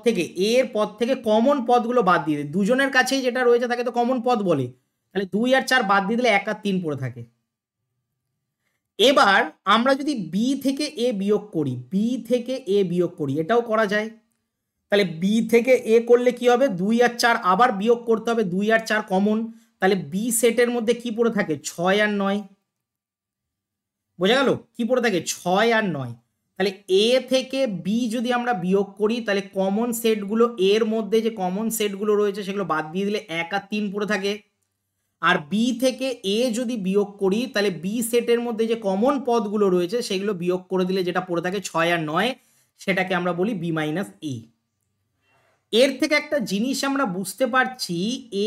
থেকে কমন পদগুলো বাদ দিয়ে দেব, দুজনের কাছেই যেটা রয়েছে তাকে তো কমন পদ বলে, তাহলে 2 আর 4 বাদ দিয়ে দিলে 1 আর 3 পড়ে থাকে। এবার আমরা যদি বি থেকে এ বিয়োগ করি, এটাও করা যায়। তাহলে বি থেকে এ করলে কি হবে, 2 আর 4 আবার বিয়োগ করতে হবে, 2 আর 4 কমন, তাহলে বি সেটের মধ্যে কি পড়ে থাকে, 6 আর 9, বোঝা গেল কি পড়ে থাকে, 6 আর 9। তাহলে এ থেকে বি যদি আমরা বিয়োগ করি তাহলে কমন সেটগুলো, এর মধ্যে যে কমন সেটগুলো রয়েছে সেগুলো বাদ দিয়ে দিলে 1 আর 3 পড়ে থাকে। আর বি থেকে এ যদি বিয়োগ করি তাহলে বি সেটের মধ্যে যে কমন পদগুলো রয়েছে সেগুলো বিয়োগ করে দিলে যেটা পড়ে থাকে 6 আর 9, সেটাকে আমরা বলি বি মাইনাস এ। এর থেকে একটা জিনিস আমরা বুঝতে পারছি,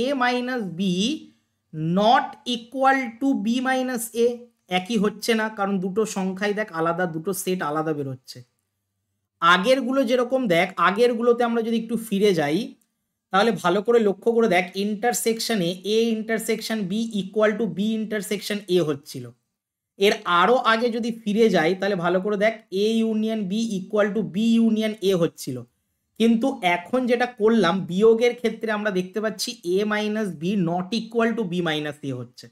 A minus B not equal to B minus A, একই হচ্ছে না, কারণ দুটো সংখ্যাই দেখ আলাদা, দুটো সেট আলাদা বেরোচ্ছে। আগেরগুলো যেরকম দেখ, আগেরগুলোতে আমরা যদি একটু ফিরে যাই তাহলে ভালো করে লক্ষ্য করে দেখ, ইন্টারসেকশনে A intersection B equal to B intersection A হচ্ছিল। এর আরও আগে যদি ফিরে যাই তাহলে ভালো করে দেখ, A union B equal to B union A হচ্ছিল। কিন্তু এখন যেটা করলাম বিয়োগের ক্ষেত্রে আমরা দেখতে পাচ্ছি A minus B not equal to B minus A হচ্ছে,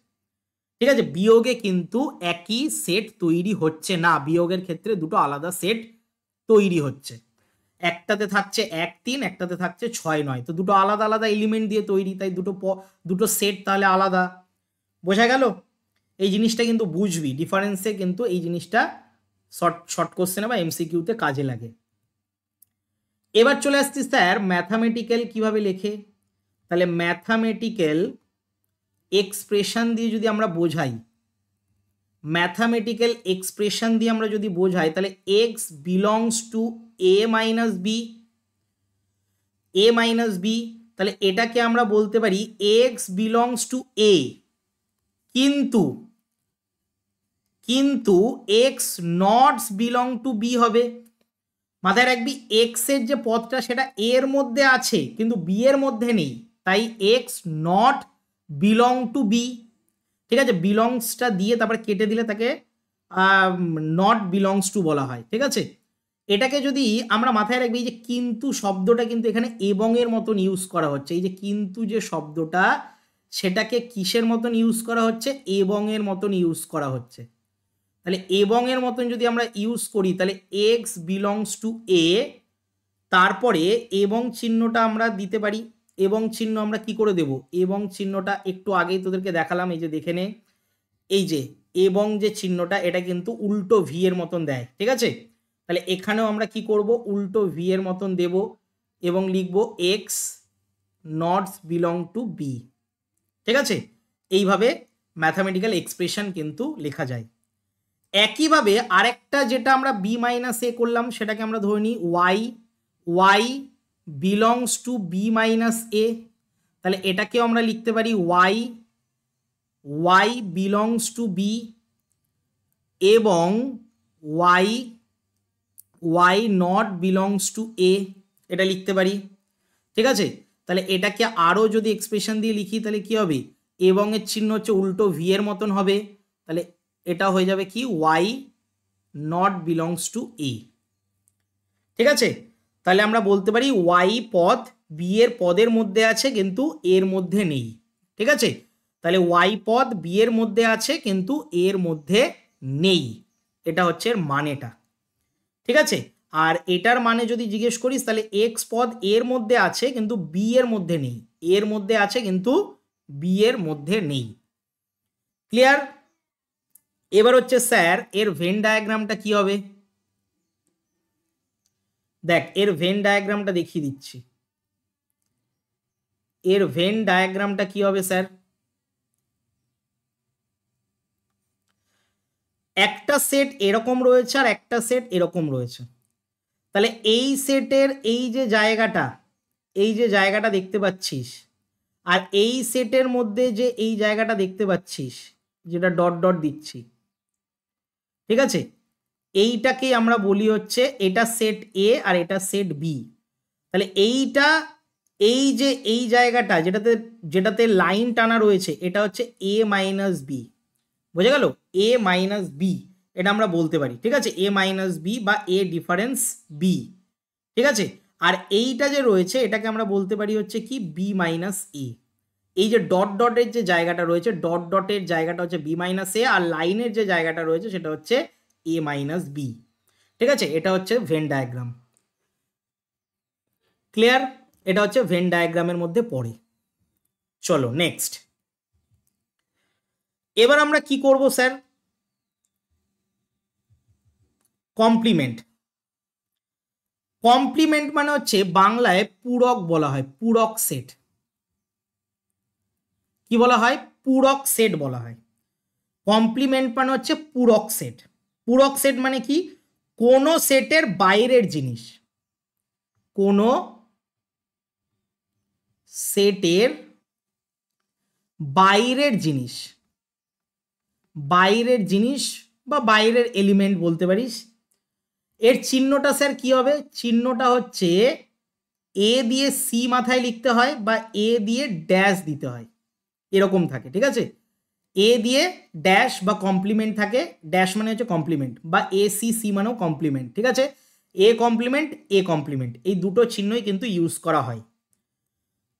ঠিক আছে। বিয়োগে কিন্তু একই সেট তৈরি হচ্ছে না, বিয়োগের ক্ষেত্রে দুটো আলাদা সেট তৈরি হচ্ছে। একটাতে থাকছে 1 3, একটাতে থাকছে 6 9, তো দুটো আলাদা আলাদা এলিমেন্ট দিয়ে তৈরি, তাই দুটো সেট তাহলে আলাদা। বোঝা গেল? এই জিনিসটা কিন্তু বুঝবি, ডিফারেন্সে কিন্তু এই জিনিসটা শর্ট কোশ্চেনে বা এমসিকিউতে কাজে লাগে। এবার চলে আসছি স্যার ম্যাথামেটিক্যাল কিভাবে লেখে। তাহলে ম্যাথামেটিক্যাল এক্সপ্রেশন দিয়ে যদি আমরা বোঝাই, তাহলে x belongs to A minus B, তাহলে এটাকে আমরা বলতে পারি এক্স বিলংস টু এ, কিন্তু x not belong to B হবে। মাথায় রাখবি এক্স এর যে পদটা সেটা এর মধ্যে আছে কিন্তু বি এর মধ্যে নেই, তাই x not belong to B, ঠিক আছে। বিলংসটা দিয়ে তারপরে কেটে দিলে তাকে নট বিলংস টু বলা হয়, ঠিক আছে। এটাকে যদি আমরা মাথায় রাখবি, এই যে কিন্তু শব্দটা কিন্তু এখানে এবং এর মতন ইউজ করা হচ্ছে, এই যে কিন্তু যে শব্দটা সেটাকে কিসের মতন ইউজ করা হচ্ছে, এবং এর মতন ইউজ করা হচ্ছে। তাহলে এবং এর মতন যদি আমরা ইউজ করি তাহলে এক্স বিলংস টু এ, তারপরে এবং চিহ্নটা আমরা দিতে পারি। এবং চিহ্ন আমরা কি করে দেব, এবং চিহ্নটা একটু আগেই তোদেরকে দেখালাম, এই যে দেখে নে, এই যে এবং যে চিহ্নটা এটা কিন্তু উল্টো ভি এর মতন দেয়, ঠিক আছে। তাহলে এখানেও আমরা কি করব, উল্টো ভি এর মতন দেব এবং লিখব x not belong to B, ঠিক আছে। এইভাবে ম্যাথামেটিক্যাল এক্সপ্রেশন কিন্তু লেখা যায়। একইভাবে আরেকটা যেটা আমরা বি মাইনাস এ করলাম সেটাকে আমরা ধরে নিই Y belongs to B minus A, তাহলে এটাকেও আমরা লিখতে পারি ওয়াই বিলংস টু বি এবং Y not belongs to A, এটা লিখতে পারি, ঠিক আছে। তাহলে এটাকে আরও যদি এক্সপ্রেশন দিয়ে লিখি তাহলে কি হবে, এবং এর চিহ্ন হচ্ছে উল্টো ভি এর মতন হবে, তাহলে এটা হয়ে যাবে কি Y not belongs to A, ঠিক আছে। তাহলে আমরা বলতে পারি ওয়াই পদ বি এর পদের মধ্যে আছে কিন্তু এর মধ্যে নেই, ঠিক আছে। তাহলে ওয়াই পদ বি এর মধ্যে আছে কিন্তু এর মধ্যে নেই, এটা হচ্ছে এর মানেটা, ঠিক আছে। আর এটার মানে যদি জিজ্ঞেস করিস তাহলে এক্স পদ এর মধ্যে আছে কিন্তু বি এর মধ্যে নেই, এর মধ্যে আছে কিন্তু বি এর মধ্যে নেই, ক্লিয়ার? এবার হচ্ছে স্যার এর ভেন ডায়াগ্রামটা কি হবে? দেখ এর ভেন ডায়াগ্রামটা দেখিয়ে দিচ্ছি। এর ভেন ডায়াগ্রামটা কি হবে স্যার? একটা সেট এরকম রয়েছে আর একটা সেট এরকম রয়েছে। তাহলে এই সেটের এই যে জায়গাটা দেখতে পাচ্ছিস, আর এই সেটের মধ্যে যে এই জায়গাটা দেখতে পাচ্ছিস, যেটা ডট ডট দিচ্ছি, ঠিক আছে, এইটাকেই আমরা বলি হচ্ছে এটা সেট এ আর এটা সেট বি। তাহলে এইটা, এই যে এই জায়গাটা যেটাতে লাইন টানা রয়েছে, এটা হচ্ছে এ মাইনাস বি। বোঝা গেল? এ মাইনাস বি এটা আমরা বলতে পারি, ঠিক আছে, এ মাইনাস বি বা এ ডিফারেন্স বি, ঠিক আছে। আর এইটা যে রয়েছে এটাকে আমরা বলতে পারি হচ্ছে কি বি মাইনাস এ। এই যে ডট ডটের যে জায়গাটা রয়েছে, ডট ডটের জায়গাটা হচ্ছে বি মাইনাস এ, আর লাইনের যে জায়গাটা রয়েছে সেটা হচ্ছে এ মাইনাস বি, ঠিক আছে। এটা হচ্ছে ভেন ডায়াগ্রাম। ক্লিয়ার? এটা হচ্ছে ভেন ডায়াগ্রামের মধ্যে পড়ে। চলো নেক্সট। এবার আমরা কি করব স্যার? কমপ্লিমেন্ট। কমপ্লিমেন্ট মানে হচ্ছে বাংলায় পূরক বলা হয়, পূরক সেট। কি বলা হয়? পূরক সেট বলা হয়। কমপ্লিমেন্ট মানে হচ্ছে পূরক সেট। পূরক সেট মানে কি? কোনো সেটের বাইরের জিনিস, কোনো সেটের বাইরের জিনিস, বাইরের জিনিস বা বাইরের এলিমেন্ট বলতে পারিস। এর চিহ্নটা স্যার কি হবে? চিহ্নটা হচ্ছে এ দিয়ে সি মাথায় লিখতে হয় বা এ দিয়ে ড্যাশ দিতে হয়, এরকম থাকে, ঠিক আছে। এ দিয়ে ড্যাশ বা কমপ্লিমেন্ট থাকে, ড্যাশ মানে হচ্ছে কমপ্লিমেন্ট, বা এ সি, সি মানেও কমপ্লিমেন্ট, ঠিক আছে। এ কমপ্লিমেন্ট, এ কমপ্লিমেন্ট, এই দুটো চিহ্নই কিন্তু ইউজ করা হয়।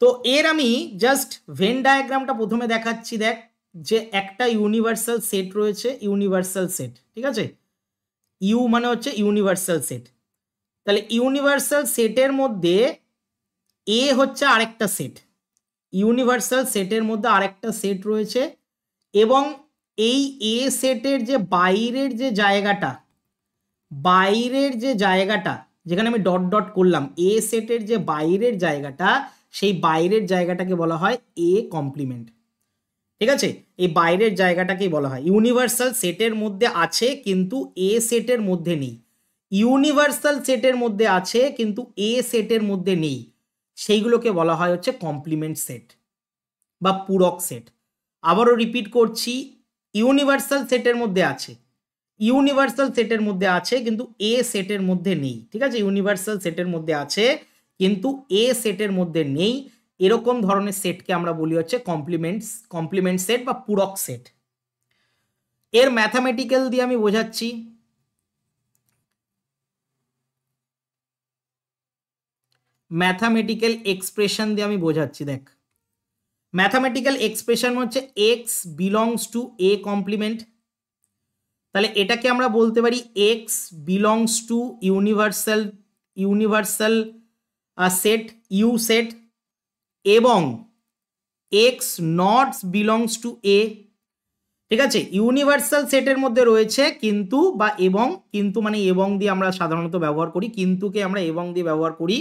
তো এর আমি জাস্ট ভেন ডায়াগ্রামটা প্রথমে দেখাচ্ছি। দেখ যে একটা ইউনিভার্সাল সেট রয়েছে, ইউনিভার্সাল সেট, ঠিক আছে। ইউ মানে হচ্ছে ইউনিভার্সাল সেট। তাহলে ইউনিভার্সাল সেটের মধ্যে এ হচ্ছে আরেকটা সেট, ইউনিভার্সাল সেটের মধ্যে আরেকটা সেট রয়েছে, এবং এই এ সেটের যে বাইরের যে জায়গাটা, বাইরের যে জায়গাটা যেখানে আমি ডট ডট করলাম, এ সেটের যে বাইরের জায়গাটা, সেই বাইরের জায়গাটাকে বলা হয় এ কমপ্লিমেন্ট, ঠিক আছে। এই বাইরের জায়গাটাকেই বলা হয়, ইউনিভার্সাল সেটের মধ্যে আছে কিন্তু এ সেটের মধ্যে নেই, ইউনিভার্সাল সেটের মধ্যে আছে কিন্তু এ সেটের মধ্যে নেই, সেইগুলোকে বলা হয় হচ্ছে কমপ্লিমেন্ট সেট বা পূরক সেট। আবারও রিপিট করছি, ইউনিভার্সাল সেটের মধ্যে আছে, ইউনিভার্সাল সেটের মধ্যে আছে কিন্তু এ সেটের মধ্যে নেই, ঠিক আছে। ইউনিভার্সাল সেটের মধ্যে আছে কিন্তু এ সেটের মধ্যে নেই, এরকম ধরনের সেটকে আমরা বলি হচ্ছে কমপ্লিমেন্ট সেট বা পূরক সেট। এর ম্যাথামেটিক্যাল দিয়ে আমি বোঝাচ্ছি। ম্যাথামেটিক্যাল এক্সপ্রেশন দিয়ে আমি বোঝাচ্ছি। দেখ ম্যাথামেটিক্যাল এক্সপ্রেশন হচ্ছে x belongs to A complement. তাহলে এটাকে আমরা বলতে পারি x belongs to universal set, U set, এবং x not belongs to A, ঠিক আছে। ইউনিভার্সাল সেটের মধ্যে রয়েছে কিন্তু, বা এবং, কিন্তু মানে এবং দিয়ে আমরা সাধারণত ব্যবহার করি, কিন্তুকে আমরা এবং দিয়ে ব্যবহার করি,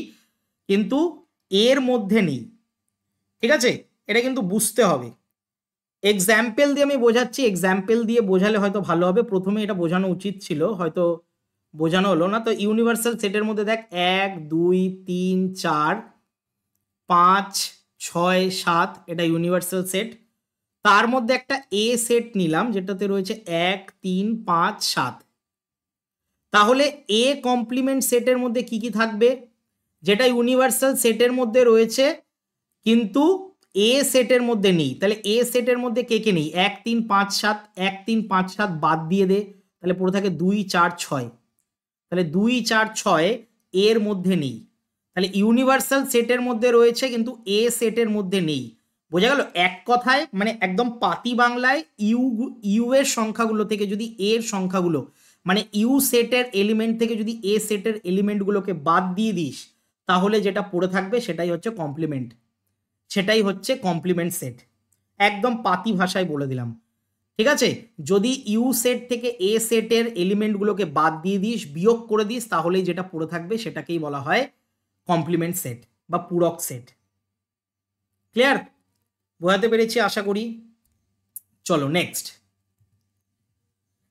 কিন্তু এর মধ্যে নেই, ঠিক আছে। এটা কিন্তু বুঝতে হবে। এক্সাম্পল দিয়ে আমি বোঝাচ্ছি, এক্সাম্পল দিয়ে বোঝালে হয়তো ভালো হবে, প্রথমে এটা বোঝানো উচিত ছিল, হয়তো বোঝানো হলো না। তো ইউনিভার্সাল সেটের মধ্যে দেখ 1 2 3 4 5 6 7, এটা ইউনিভার্সাল সেট। তার মধ্যে একটা এ সেট নিলাম যেটাতে রয়েছে 1 3 5 7। তাহলে এ কমপ্লিমেন্ট সেটের মধ্যে কি কি থাকবে? যেটা ইউনিভার্সাল সেটের মধ্যে রয়েছে কিন্তু এ সেটের মধ্যে নেই, তাহলে এ সেটের মধ্যে কে কে নেই? 1 3 5 7, 1 3 5 7 বাদ দিয়ে দে, তাহলে পড়ে থাকে 2 4 6। তাহলে 2 4 6 এর মধ্যে নেই, তাহলে ইউনিভার্সাল সেটের মধ্যে রয়েছে কিন্তু এ সেটের মধ্যে নেই। বোঝা গেল? এক কথায় মানে একদম পাতি বাংলায়, ইউ এর সংখ্যাগুলো থেকে যদি এর সংখ্যাগুলো, মানে ইউ সেটের এলিমেন্ট থেকে যদি এ সেটের এলিমেন্টগুলোকে বাদ দিয়ে দিস, তাহলে যেটা পড়ে থাকবে সেটাই হচ্ছে কমপ্লিমেন্ট, সেটাই হচ্ছে কমপ্লিমেন্ট সেট। একদম পাতি ভাষায় বলে দিলাম। ঠিক আছে, যদি ইউ সেট থেকে এ সেটের এলিমেন্টগুলোকে বাদ দিয়ে দিস, বিয়োগ করে দিস, তাহলেই যেটা পড়ে থাকবে সেটাকেই বলা হয় কমপ্লিমেন্ট সেট বা পূরক সেট। ক্লিয়ার? বোঝাতে পেরেছি আশা করি। চলো নেক্সট।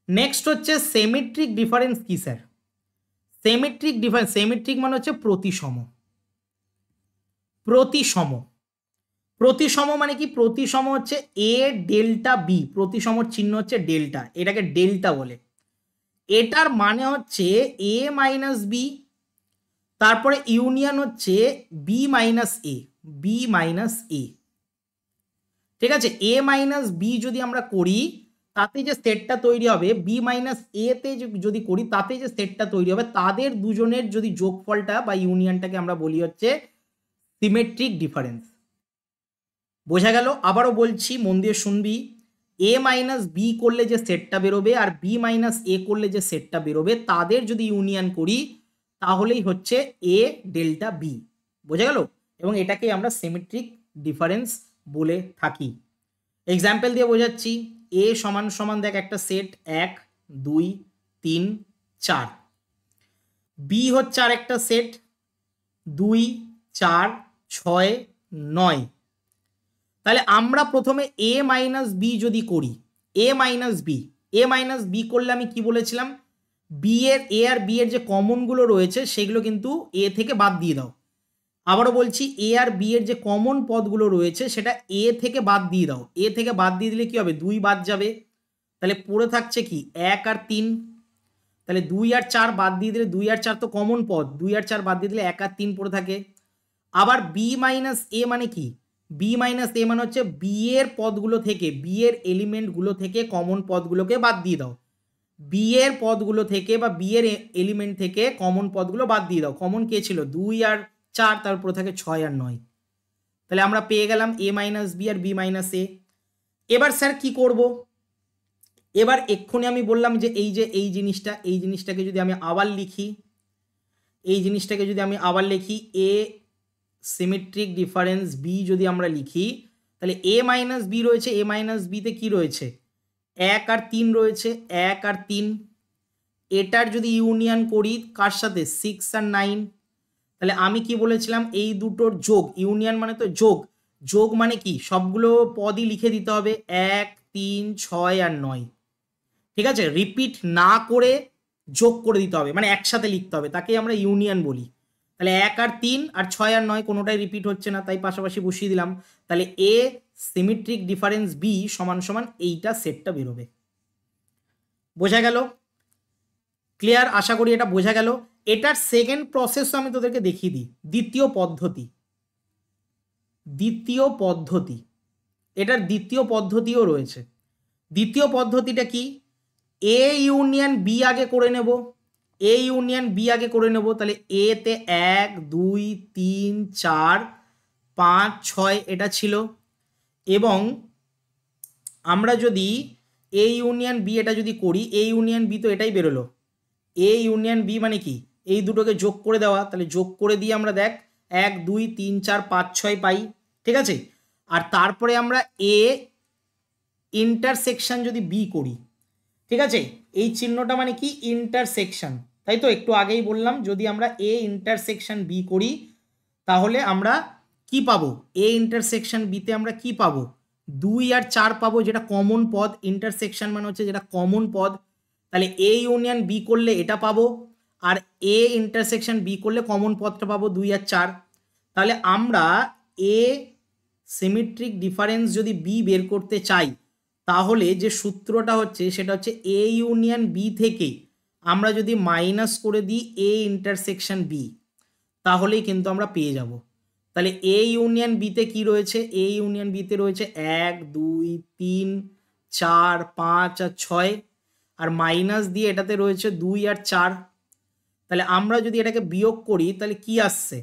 নেক্সট হচ্ছে সিমেট্রিক ডিফারেন্স কি স্যার? সিমেট্রিক ডিফারেন্স, সিমেট্রিক মানে হচ্ছে প্রতিসম। প্রতিসম, প্রতিসম মানে কি? প্রতিসম হচ্ছে এ ডেল্টা বি, প্রতিসমর চিহ্ন হচ্ছে ডেল্টা, এটাকে ডেল্টা বলে। এটার মানে হচ্ছে এ মাইনাস বি, তারপরে ইউনিয়ন হচ্ছে বি মাইনাস এ, বি মাইনাস এ। ঠিক আছে, এ মাইনাস বি যদি আমরা করি তাতে যে সেটটা তৈরি হবে, বি মাইনাস এ তে যদি করি তাতে যে সেটটা তৈরি হবে, তাদের দুজনের যদি যোগফলটা বা ইউনিয়নটাকে আমরা বলি হচ্ছে সিমেট্রিক ডিফারেন্স। বোঝা গেল? আবারও বলছি, মন দিয়ে শুনবি। এ মাইনাস বি করলে যে সেটটা বেরোবে আর বি মাইনাস এ করলে যে সেটটা বেরোবে, তাদের যদি ইউনিয়ন করি তাহলেই হচ্ছে এ ডেল্টা বি। বোঝা গেল? এবং এটাকেই আমরা সিমেট্রিক ডিফারেন্স বলে থাকি। এক্সাম্পল দিয়ে বোঝাচ্ছি। এ সমান সমান দেখ একটা সেট 1 2 3 4, বি হচ্ছে আর একটা সেট 2 4 6 9। তাহলে আমরা প্রথমে এ মাইনাস বি যদি করি, এ মাইনাস বি, এ মাইনাস বি করলে আমি কি বলেছিলাম, বি এর, এ আর বি এর যে কমনগুলো রয়েছে সেগুলো কিন্তু এ থেকে বাদ দিয়ে দাও। আবারও বলছি, এ আর বি এর যে কমন পদগুলো রয়েছে সেটা এ থেকে বাদ দিয়ে দাও। এ থেকে বাদ দিয়ে দিলে কি হবে, 2 বাদ যাবে, তাহলে পড়ে থাকছে কি 1 আর 3। তাহলে 2 আর 4 বাদ দিয়ে দিলে, 2 আর 4 তো কমন পদ, 2 আর 4 বাদ দিয়ে দিলে 1 আর 3 পড়ে থাকে। আবার বি মাইনাস এ মানে কি, বি মাইনাস এ মানে হচ্ছে বি এর পদগুলো থেকে, বি এর এলিমেন্টগুলো থেকে কমন পদগুলোকে বাদ দিয়ে দাও। বি এর পদগুলো থেকে বা বি এর এলিমেন্ট থেকে কমন পদগুলো বাদ দিয়ে দাও। কমন কে ছিল, 2 আর 4, তারপরে থাকে 6 আর 9। তাহলে আমরা পেয়ে গেলাম এ মাইনাস বি আর বি মাইনাস এ। এবার স্যার কি করব? এবার এক্ষুনি আমি বললাম যে এই জিনিসটা, এই জিনিসটাকে যদি আমি আবার লিখি, এই জিনিসটাকে যদি আমি আবার লিখি, এ সিমেট্রিক ডিফারেন্স বি যদি আমরা লিখি, তাহলে এ মাইনাস বি রয়েছে, এ মাইনাস বিতে কি রয়েছে, 1 আর 3 রয়েছে, 1 আর 3। এটার যদি ইউনিয়ন করি কার সাথে, 6 আর 9, তাহলে আমি কি বলেছিলাম, এই দুটোর যোগ, ইউনিয়ন মানে তো যোগ, যোগ মানে কি সবগুলো পদই লিখে দিতে হবে, 1 3 6 আর 9। ঠিক আছে, রিপিট না করে যোগ করে দিতে হবে, মানে একসাথে লিখতে হবে, তাকে আমরা ইউনিয়ন বলি। তাহলে 1 আর 3 আর 6 আর 9 কোনোটাই রিপিট হচ্ছে না, তাই পাশাপাশি বসিয়ে দিলাম। তাহলে এ সিমেট্রিক ডিফারেন্স বি সমান সমান এইটা সেটটা বেরোবে। বোঝা গেল? ক্লিয়ার? আশা করি এটা বোঝা গেল। এটার সেকেন্ড প্রসেসও আমি তোদেরকে দেখিয়ে দিই, দ্বিতীয় পদ্ধতি। দ্বিতীয় পদ্ধতি, এটার দ্বিতীয় পদ্ধতিও রয়েছে। দ্বিতীয় পদ্ধতিটা কি, এ ইউনিয়ন বি আগে করে নেব, এ ইউনিয়ন বি আগে করে নেব। তাহলে এ তে 1 2 3 4 5 6 এটা ছিল, এবং আমরা যদি এ ইউনিয়ন বি এটা যদি করি, এ ইউনিয়ন বি তো এটাই বেরোলো, এ ইউনিয়ন বি মানে কি, এই দুটোকে যোগ করে দেওয়া। তাহলে যোগ করে দিয়ে আমরা দেখ 1 2 3 4 5 6 পাই। ঠিক আছে, আর তারপরে আমরা এ ইন্টারসেকশন যদি বি করি, ঠিক আছে, এই চিহ্নটা মানে কি, ইন্টারসেকশন, তাই তো একটু আগেই বললাম, যদি আমরা এ ইন্টারসেকশন বি করি তাহলে আমরা কি পাবো, এ ইন্টারসেকশন বিতে আমরা কি পাবো, 2 আর 4 পাবো, যেটা কমন পদ। ইন্টারসেকশন মানে হচ্ছে যেটা কমন পদ। তাহলে এ ইউনিয়ন বি করলে এটা পাবো, আর এ ইন্টারসেকশন বি করলে কমন পদটা পাবো 2 আর 4। তাহলে আমরা এ সিমেট্রিক ডিফারেন্স যদি বি বের করতে চাই, তাহলে যে সূত্রটা হচ্ছে সেটা হচ্ছে এ ইউনিয়ন বি থেকে আমরা যদি মাইনাস করে দিই এ ইন্টারসেকশন বি, তাহলেই কিন্তু আমরা পেয়ে যাব। তাহলে এ ইউনিয়ন বিতে কি রয়েছে, এ ইউনিয়ন বিতে রয়েছে 1 2 3 4 5 আর 6, আর মাইনাস দিয়ে এটাতে রয়েছে 2 আর 4। তাহলে আমরা যদি এটাকে বিয়োগ করি তাহলে কি আসছে,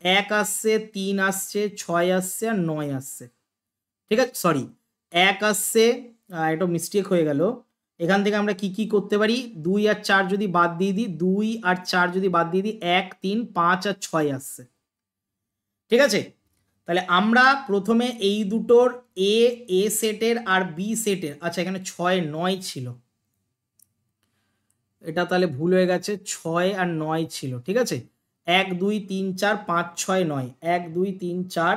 1 আসছে, 3 আসছে, 6 আসছে আর 9 আসছে। ঠিক আছে, সরি 1 আসছে, এটা মিস্টেক হয়ে গেল। এখান থেকে আমরা কি কি করতে পারি, 2 আর 4 যদি বাদ দিয়ে দিই, 2 আর 4 যদি বাদ দিয়ে দিই, 1 3 5 আর 6 আসছে। ঠিক আছে, তাহলে আমরা প্রথমে এই দুটোর এ সেটের আর বি সেটের, আচ্ছা এখানে 6 9 ছিল, এটা তাহলে ভুল হয়ে গেছে, 6 আর 9 ছিল, ঠিক আছে। 1 2 3 4 5 6 9, 1 2 3 4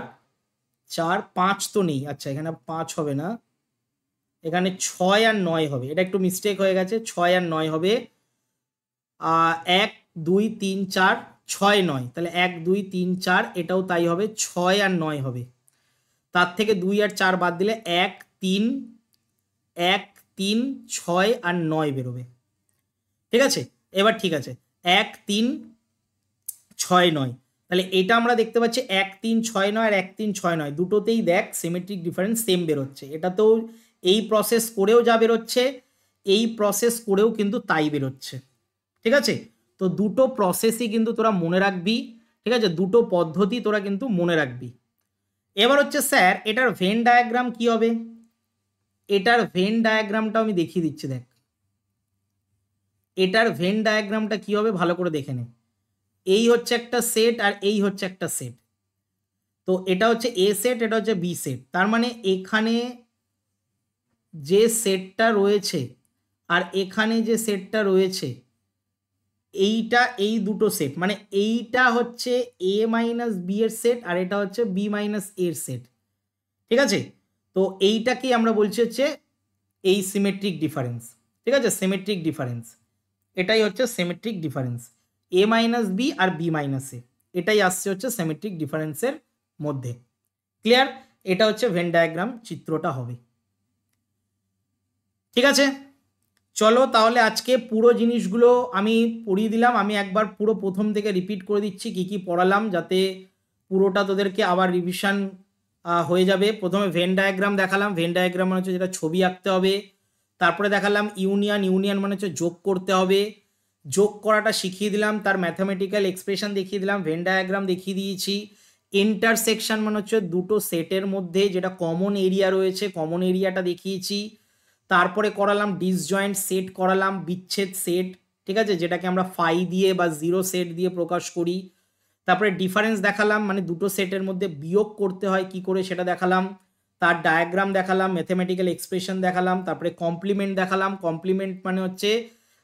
4 5 তো নেই, আচ্ছা এখানে 5 হবে না, এখানে 6 আর 9 হবে, এটা একটু মিস্টেক হয়ে গেছে, 6 আর 9 হবে। 1 2 3 4 6 9, তাহলে 1 2 3 4 এটাও তাই হবে, 6 আর 9 হবে। তার থেকে 2 আর 4 বাদ দিলে 1 3 1 3 6 আর 9 বেরোবে, ঠিক আছে। এবার ঠিক আছে, 1 3 6 9, তাহলে এটা আমরা দেখতে পাচ্ছি 1 3 6 9 আর 1 3 6 9 দুটোতেই দেখ সিমেট্রিক ডিফারেন্স সেম বেরোচ্ছে। এটাতেও এই প্রসেস করেও যা বেরোচ্ছে, এই প্রসেস করেও কিন্তু তাই বেরোচ্ছে, ঠিক আছে। তো দুটো প্রসেসই কিন্তু তোরা মনে রাখবি, ঠিক আছে, দুটো পদ্ধতি তোরা কিন্তু মনে রাখবি। এবার হচ্ছে স্যার এটার ভেন ডায়াগ্রাম কি হবে, এটার ভেন ডায়াগ্রামটা আমি দেখিয়ে দিচ্ছি, দেখ এটার ভেন ডায়াগ্রামটা কি হবে ভালো করে দেখে নে। এই হচ্ছে একটা সেট আর এই হচ্ছে একটা সেট, তো এটা হচ্ছে এ সেট, এটা হচ্ছে বি সেট, তার মানে এখানে যে সেটটা রয়েছে আর এখানে যে সেটটা রয়েছে, এইটা এই দুটো সেট, মানে এইটা হচ্ছে এ মাইনাস বি এর সেট আর এটা হচ্ছে বি মাইনাস এর সেট, ঠিক আছে। তো এইটাকেই আমরা বলছি হচ্ছে এই সিমেট্রিক ডিফারেন্স, ঠিক আছে, সিমেট্রিক ডিফারেন্স, এটাই হচ্ছে সিমেট্রিক ডিফারেন্স, এ মাইনাস বি আর বি মাইনাস এ, এটাই আসছে হচ্ছে সিমেট্রিক ডিফারেন্সের মধ্যে। ক্লিয়ার? এটা হচ্ছে ভেন ডায়াগ্রাম চিত্রটা হবে, ঠিক আছে। চলো তাহলে আজকে পুরো জিনিসগুলো আমি পড়িয়ে দিলাম, আমি একবার পুরো প্রথম থেকে রিপিট করে দিচ্ছি কি কি পড়ালাম, যাতে পুরোটা তোদেরকে আবার রিভিশন হয়ে যাবে। প্রথমে ভেন ডায়াগ্রাম দেখালাম, ভেন ডায়াগ্রাম মানে হচ্ছে যেটা ছবি আঁকতে হবে। তারপরে দেখালাম ইউনিয়ন, ইউনিয়ন মানে হচ্ছে যোগ করতে হবে, যোগ করাটা শিখিয়ে দিলাম, তার ম্যাথামেটিক্যাল এক্সপ্রেশন দেখিয়ে দিলাম, ভেন ডায়াগ্রাম দেখিয়ে দিয়েছি। ইন্টারসেকশন মানে হচ্ছে দুটো সেটের মধ্যে যেটা কমন এরিয়া রয়েছে, কমন এরিয়াটা দেখিয়েছি। তারপরে করালাম ডিসজয়েন্ট সেট, করালাম বিচ্ছেদ সেট, ঠিক আছে, যেটাকে আমরা ফাই দিয়ে বা জিরো সেট দিয়ে প্রকাশ করি। তারপরে ডিফারেন্স দেখালাম, মানে দুটো সেটের মধ্যে বিয়োগ করতে হয় কি করে সেটা দেখালাম, তার ডায়াগ্রাম দেখালাম, ম্যাথমেটিক্যাল এক্সপ্রেশন দেখালাম। তারপরে কমপ্লিমেন্ট দেখালাম, কমপ্লিমেন্ট মানে হচ্ছে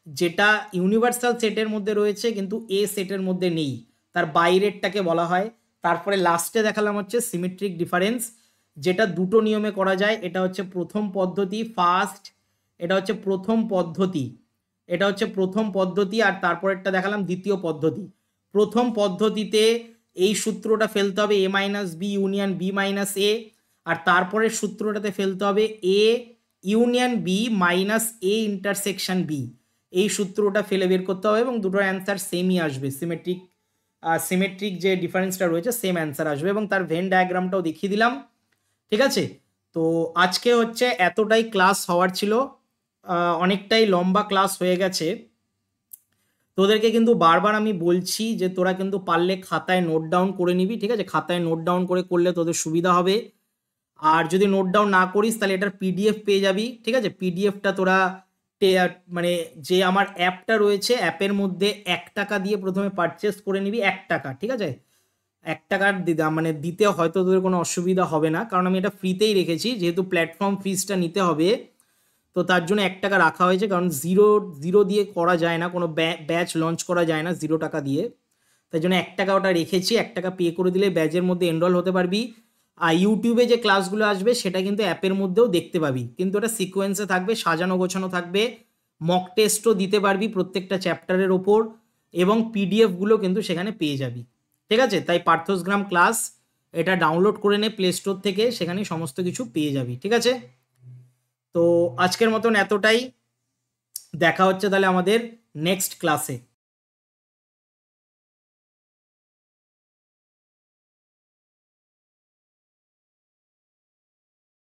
যেটা ইউনিভার্সাল সেটের মধ্যে রয়েছে কিন্তু এ সেটের মধ্যে নেই, তার বাইরেরটাকে বলা হয়। তারপরে লাস্টে দেখালাম হচ্ছে সিমেট্রিক ডিফারেন্স, যেটা দুটো নিয়মে করা যায়, এটা হচ্ছে প্রথম পদ্ধতি ফার্স্ট, এটা হচ্ছে প্রথম পদ্ধতি, এটা হচ্ছে প্রথম পদ্ধতি, আর তারপরেরটা দেখালাম দ্বিতীয় পদ্ধতি। প্রথম পদ্ধতিতে এই সূত্রটা ফেলতে হবে A minus B union B minus A, আর তারপরের সূত্রটাতে ফেলতে হবে A union B minus A intersection B, এই সূত্রটা ফেলে বের করতে হবে এবং দুটোর অ্যান্সার সেমই আসবে, সিমেট্রিক সিমেট্রিক যে ডিফারেন্সটা রয়েছে সেম অ্যান্সার আসবে, এবং তার ভেন ডায়াগ্রামটাও দেখিয়ে দিলাম, ঠিক আছে। তো আজকে হচ্ছে এতটাই ক্লাস হওয়ার ছিল, অনেকটাই লম্বা ক্লাস হয়ে গেছে। তোদেরকে কিন্তু বারবার আমি বলছি যে তোরা কিন্তু পারলে খাতায় নোট ডাউন করে নিবি, ঠিক আছে, খাতায় নোট ডাউন করে করলে তোদের সুবিধা হবে। আর যদি নোট ডাউন না করিস তাহলে এটার পিডিএফ পেয়ে যাবি, ঠিক আছে, পিডিএফটা তোরা মানে যে আমার অ্যাপটা রয়েছে অ্যাপের মধ্যে 1 টাকা দিয়ে প্রথমে পারচেস করে নিবি, 1 টাকা, ঠিক আছে, 1 টাকার মানে দিতে হয়তো তোদের কোনো অসুবিধা হবে না, কারণ আমি এটা ফ্রিতেই রেখেছি, যেহেতু প্ল্যাটফর্ম ফিসটা নিতে হবে তো তার জন্য 1 টাকা রাখা হয়েছে, কারণ জিরো দিয়ে করা যায় না, কোনো ব্যাচ লঞ্চ করা যায় না 0 টাকা দিয়ে, তাই জন্য 1 টাকা ওটা রেখেছি, 1 টাকা পে করে দিলে ব্যাচের মধ্যে এনরোল হতে পারবি। আর ইউটিউবে যে ক্লাসগুলো আসবে সেটা কিন্তু অ্যাপের মধ্যেও দেখতে পাবি, কিন্তু ওটা সিকোয়েন্সে থাকবে, সাজানো গোছানো থাকবে, মক টেস্টও দিতে পারবি প্রত্যেকটা চ্যাপ্টারের ওপর, এবং পিডিএফগুলো কিন্তু সেখানে পেয়ে যাবি, ঠিক আছে। তাই পার্থসগ্রাম ক্লাস এটা ডাউনলোড করে নে প্লে স্টোর থেকে, সেখানে সমস্ত কিছু পেয়ে যাবি, ঠিক আছে। তো আজকের মতন এতটাই, দেখা হচ্ছে তাহলে আমাদের নেক্সট ক্লাসে।